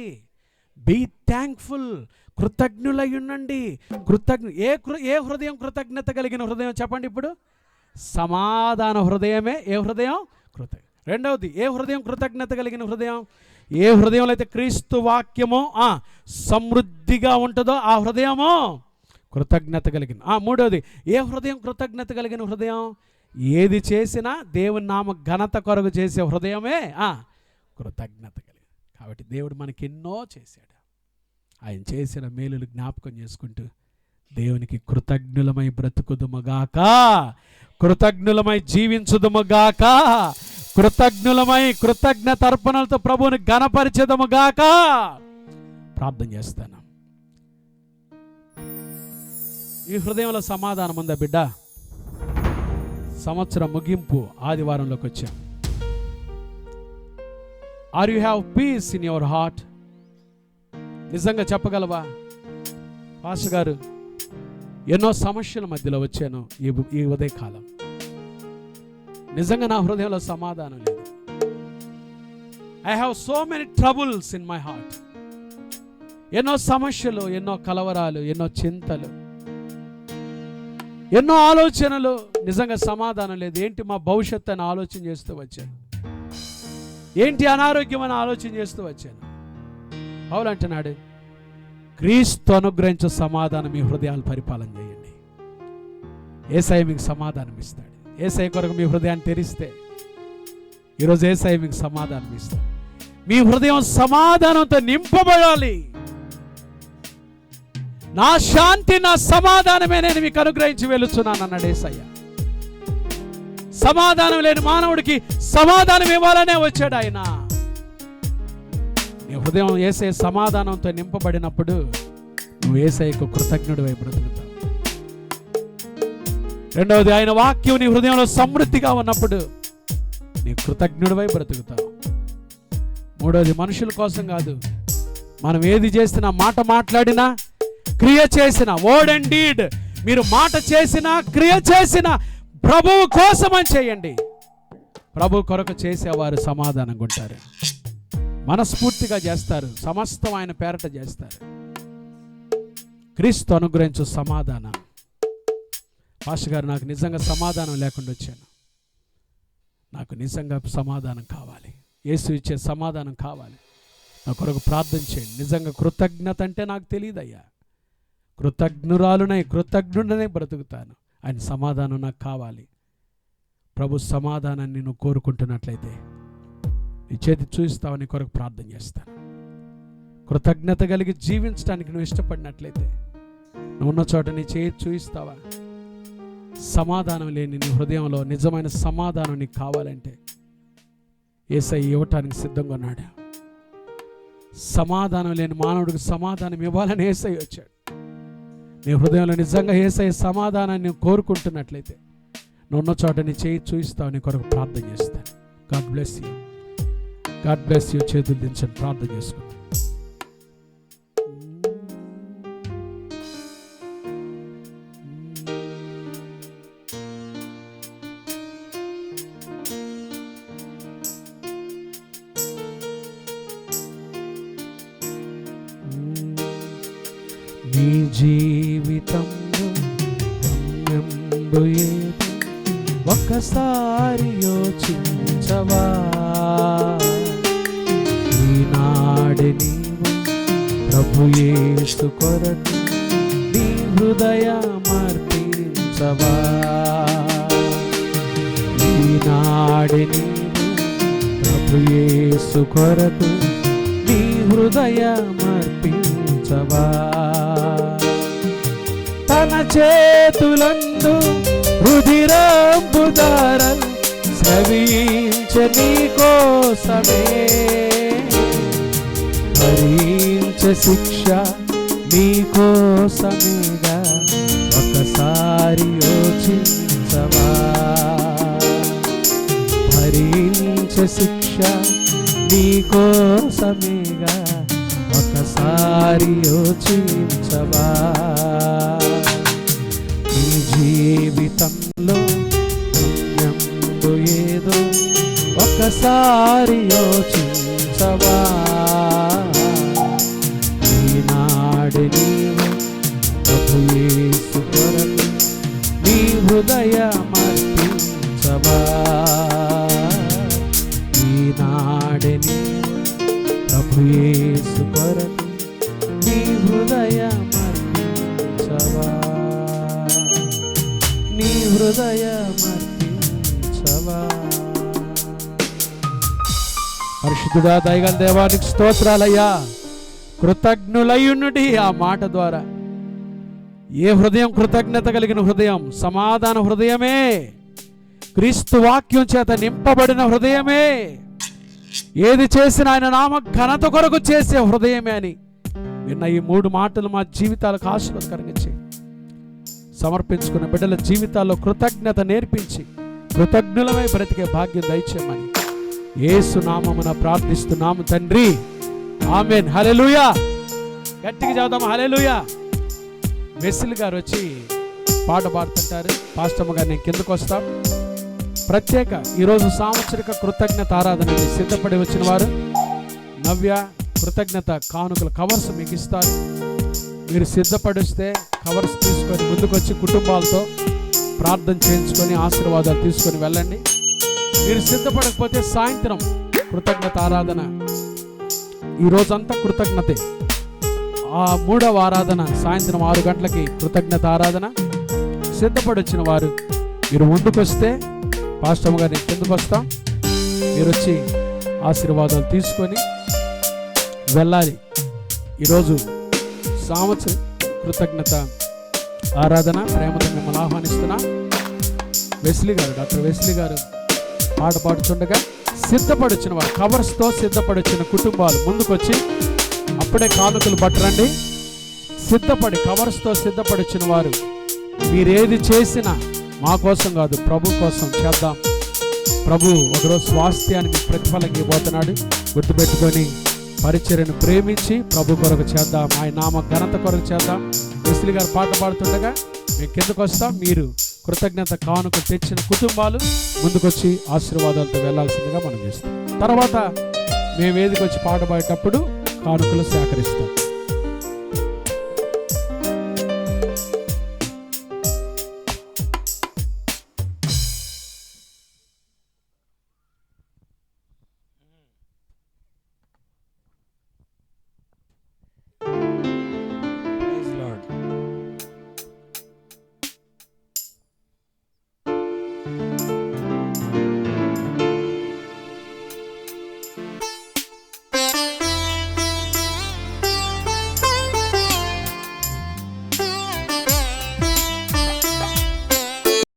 బీ థ్యాంక్ఫుల్, కృతజ్ఞులై ఉండండి. ఏ హృదయం కృతజ్ఞత కలిగిన హృదయం చెప్పండి ఇప్పుడు? సమాధాన హృదయమే ఏ హృదయం? కృతజ్ఞ. రెండవది, ఏ హృదయం కృతజ్ఞత కలిగిన హృదయం? ఏ హృదయంలో అయితే క్రీస్తు వాక్యము సమృద్ధిగా ఉంటుందో ఆ హృదయము కృతజ్ఞత కలిగిన. మూడవది, ఏ హృదయం కృతజ్ఞత కలిగిన హృదయం? ఏది చేసినా దేవుని నామ ఘనత కొరకు చేసే హృదయమే కృతజ్ఞత కలిగిన. కాబట్టి దేవుడు మనకి ఎన్నో చేశాడు. ఆయన చేసిన మేలులు జ్ఞాపకం చేసుకుంటూ దేవునికి కృతజ్ఞులమై బ్రతుకుదుముగాక, కృతజ్ఞులమై జీవించుదుముగాక, కృతజ్ఞులమై కృతజ్ఞత అర్పణలతో ప్రభువుని ఘనపరిచెదముగాక. ప్రార్థన చేస్తాను. ఈ హృదయంలో సమాధానం ఉందా బిడ్డ? సంవత్సరం ముగింపు ఆదివారంలోకి వచ్చాం. Are you have peace in your heart? నిజంగా చెప్పగలవా? పాస్టర్ గారు, ఎన్నో సమస్యల మధ్యలో వచ్చాను ఈ ఉదయకాలం. నిజంగా నా హృదయంలో సమాధానం లేదు. I have so many troubles in my heart. ఎన్నో సమస్యలు, ఎన్నో కలవరాలు, ఎన్నో చింతలు, ఎన్నో ఆలోచనలు. నిజంగా సమాధానం లేదు. ఏంటి మా భవిష్యత్తు అని ఆలోచన చేస్తూ వచ్చాను. ఏంటి అనారోగ్యం అని ఆలోచన చేస్తూ వచ్చాను. పౌలు అంటున్నాడు, క్రీస్తు అనుగ్రహించే సమాధానం మీ హృదయాలు పరిపాలన చేయండి. యేసయ్య మీకు సమాధానం ఇస్తాడు. యేసయ్య కొరకు మీ హృదయాన్ని తెరిస్తే ఈరోజు యేసయ్య మీకు సమాధానం ఇస్తాడు. మీ హృదయం సమాధానంతో నింపబడాలి. నా శాంతి, నా సమాధానమే నేను మీకు అనుగ్రహించి వెళుతున్నాను అన్నాడు యేసయ్య. సమాధానం లేని మానవుడికి సమాధానం ఇవ్వాలనే వచ్చాడు ఆయన. నీ హృదయం యేసయ్య సమాధానంతో నింపబడినప్పుడు నువ్వు యేసయ్యకు కృతజ్ఞుడివై బ్రతుకుతావు. రెండవది, ఆయన వాక్యం నీ హృదయంలో సమృద్ధిగా ఉన్నప్పుడు నీ కృతజ్ఞుడివై బ్రతుకుతావు. మూడవది, మనుషుల కోసం కాదు, మనం ఏది చేసినా, మాట మాట్లాడినా, క్రియ చేసిన, వర్డ్ అండ్ డీడ్, మీరు మాట చేసినా క్రియ చేసినా ప్రభువు కోసమని చేయండి. ప్రభు కొరకు చేసేవారు సమాధానంగా ఉంటారు. మనస్ఫూర్తిగా చేస్తారు. సమస్తం ఆయన పేరట చేస్తారు. క్రీస్తు అనుగ్రహించు సమాధానం. పాస్టర్ గారు, నాకు నిజంగా సమాధానం లేకుండా వచ్చాను. నాకు నిజంగా సమాధానం కావాలి. యేసు ఇచ్చే సమాధానం కావాలి. నా కొరకు ప్రార్థన చేయండి. నిజంగా కృతజ్ఞత అంటే నాకు తెలియదయ్యా. కృతజ్ఞుడనే బ్రతుకుతాను. ఆయన సమాధానం నాకు కావాలి. ప్రభు సమాధానాన్ని నువ్వు కోరుకుంటున్నట్లయితే నీ చేతి చూపిస్తావని కొరకు ప్రార్థన చేస్తాను. కృతజ్ఞత కలిగి జీవించడానికి నువ్వు ఇష్టపడినట్లయితే నువ్వు ఉన్న చోట నీ చేతి చూపిస్తావా? సమాధానం లేని నీ హృదయంలో నిజమైన సమాధానం నీకు కావాలంటే యేసయ్య ఇవ్వటానికి సిద్ధంగా ఉన్నాడు. సమాధానం లేని మానవుడికి సమాధానం ఇవ్వాలని యేసయ్య వచ్చాడు. నీ హృదయంలో నిజంగా యేసయ్య సమాధానాన్ని కోరుకుంటున్నట్లయితే నువ్వు ఉన్న చోట నీ చేయి చూపిస్తావు. నీ కొరకు ప్రార్థన చేస్తాను. God bless you. God bless you. చేతులు దించండి, ప్రార్థన చేసుకుంటాను. నీ జీవితంలో గమ్యంబు ఏదో ఒక్కసారి యోచించవా? ఈనాడు నీవు ప్రభు యేసు కొరకు నీ హృదయమర్పించవా? ఈనాడు నీవు ప్రభు యేసు కొరకు నీ హృదయమర్పించవా? తన చేతులందు రుధిరంబు ధారలు స్రవించే నీ కోసమే, భరించే శిక్ష నీ కోసమేగా, ఒకసారి యోచించవా? భరించే శిక్ష నీ కోసమేగా, ఒకసారి యోచించవా? నీ జీవితంలో గమ్యంబు ఏదో ఒకసారి యోచించవా? ఈనాడు నీవు ప్రభు యేసు కొరకు నీ హృదయమర్పించవా? యేసు కొరకు నీ హృదయమర్పించవా, నీ హృదయమర్పించవా. పరిశుద్ధుడా దయగల దేవానికి స్తోత్రాలయ్యా. కృతజ్ఞులయ్యుండుడి. ఆ మాట ద్వారా ఏ హృదయం కృతజ్ఞత కలిగిన హృదయం, సమాధాన హృదయమే, క్రీస్తు వాక్యం చేత నింపబడిన హృదయమే, ఏది చేసిన ఆయన నామ ఘనత కొరకు చేసే హృదయమే అని విన్న ఈ 3 మాటలు మా జీవితాలకు ఆశీర్వాదకరంగా చేయి. సమర్పించుకున్న బిడ్డల జీవితాల్లో కృతజ్ఞత నేర్పించి కృతజ్ఞులమై బ్రతికే భాగ్యం దయచేయమని యేసు నామమున ప్రార్థిస్తున్నాము తండ్రి, ఆమేన్. హల్లెలూయా. గట్టిగా చదువుదాం హల్లెలూయా. వెస్లీ గారు వచ్చి పాట పాడుతుంటారు. పాస్టమ్మ గారు నేను కిందకు వస్తాం. ప్రత్యేక ఈరోజు సాంవత్సరిక కృతజ్ఞత ఆరాధనకి సిద్ధపడి వచ్చిన వారు నవ్య కృతజ్ఞత కానుకల కవర్స్ మీకు ఇస్తారు. మీరు సిద్ధపడిస్తే కవర్స్ తీసుకొని ముందుకొచ్చి కుటుంబాలతో ప్రార్థన చేయించుకొని ఆశీర్వాదాలు తీసుకొని వెళ్ళండి. మీరు సిద్ధపడకపోతే సాయంత్రం కృతజ్ఞత ఆరాధన, ఈరోజంతా కృతజ్ఞతే. ఆ 3వ ఆరాధన సాయంత్రం 6 గంటలకి కృతజ్ఞత ఆరాధన. సిద్ధపడి వచ్చిన వారు మీరు ముందుకొస్తే పాస్టమ్ గారిని కిందకు వస్తాం. మీరు వచ్చి ఆశీర్వాదాలు తీసుకొని వెళ్ళాలి. ఈరోజు సంవత్సర కృతజ్ఞత ఆరాధన ప్రేమతో మిమ్మల్ని ఆహ్వానిస్తున్నా. వెస్లీ గారు, డాక్టర్ వెస్లీ గారు పాట పాడుతుండగా సిద్ధపడిచిన వారు, కవర్స్తో సిద్ధపడిచిన కుటుంబాలు ముందుకొచ్చి అప్పుడే కానుకలు పట్టరండి. సిద్ధపడి కవర్స్తో సిద్ధపడిచిన వారు మీరేది చేసినా మా కోసం కాదు, ప్రభు కోసం చేద్దాం. ప్రభు ఒకరోజు స్వాస్థ్యాన్ని మీకు ప్రతిఫలంగా ఇవ్వబోతున్నాడు. గుర్తుపెట్టుకొని పరిచర్యను ప్రేమించి ప్రభు కొరకు చేద్దాం, ఆయన నామ ఘనత కొరకు చేద్దాం. వెస్లీ గారు పాట పాడుతుండగా మేము కిందకు వస్తాం. మీరు కృతజ్ఞత కానుక తెచ్చిన కుటుంబాలు ముందుకొచ్చి ఆశీర్వాదాలతో వెళ్లాల్సిందిగా మనం చేస్తాం. తర్వాత మేము వేదిక వచ్చి పాట పాడేటప్పుడు కానుకలు సేకరిస్తాం.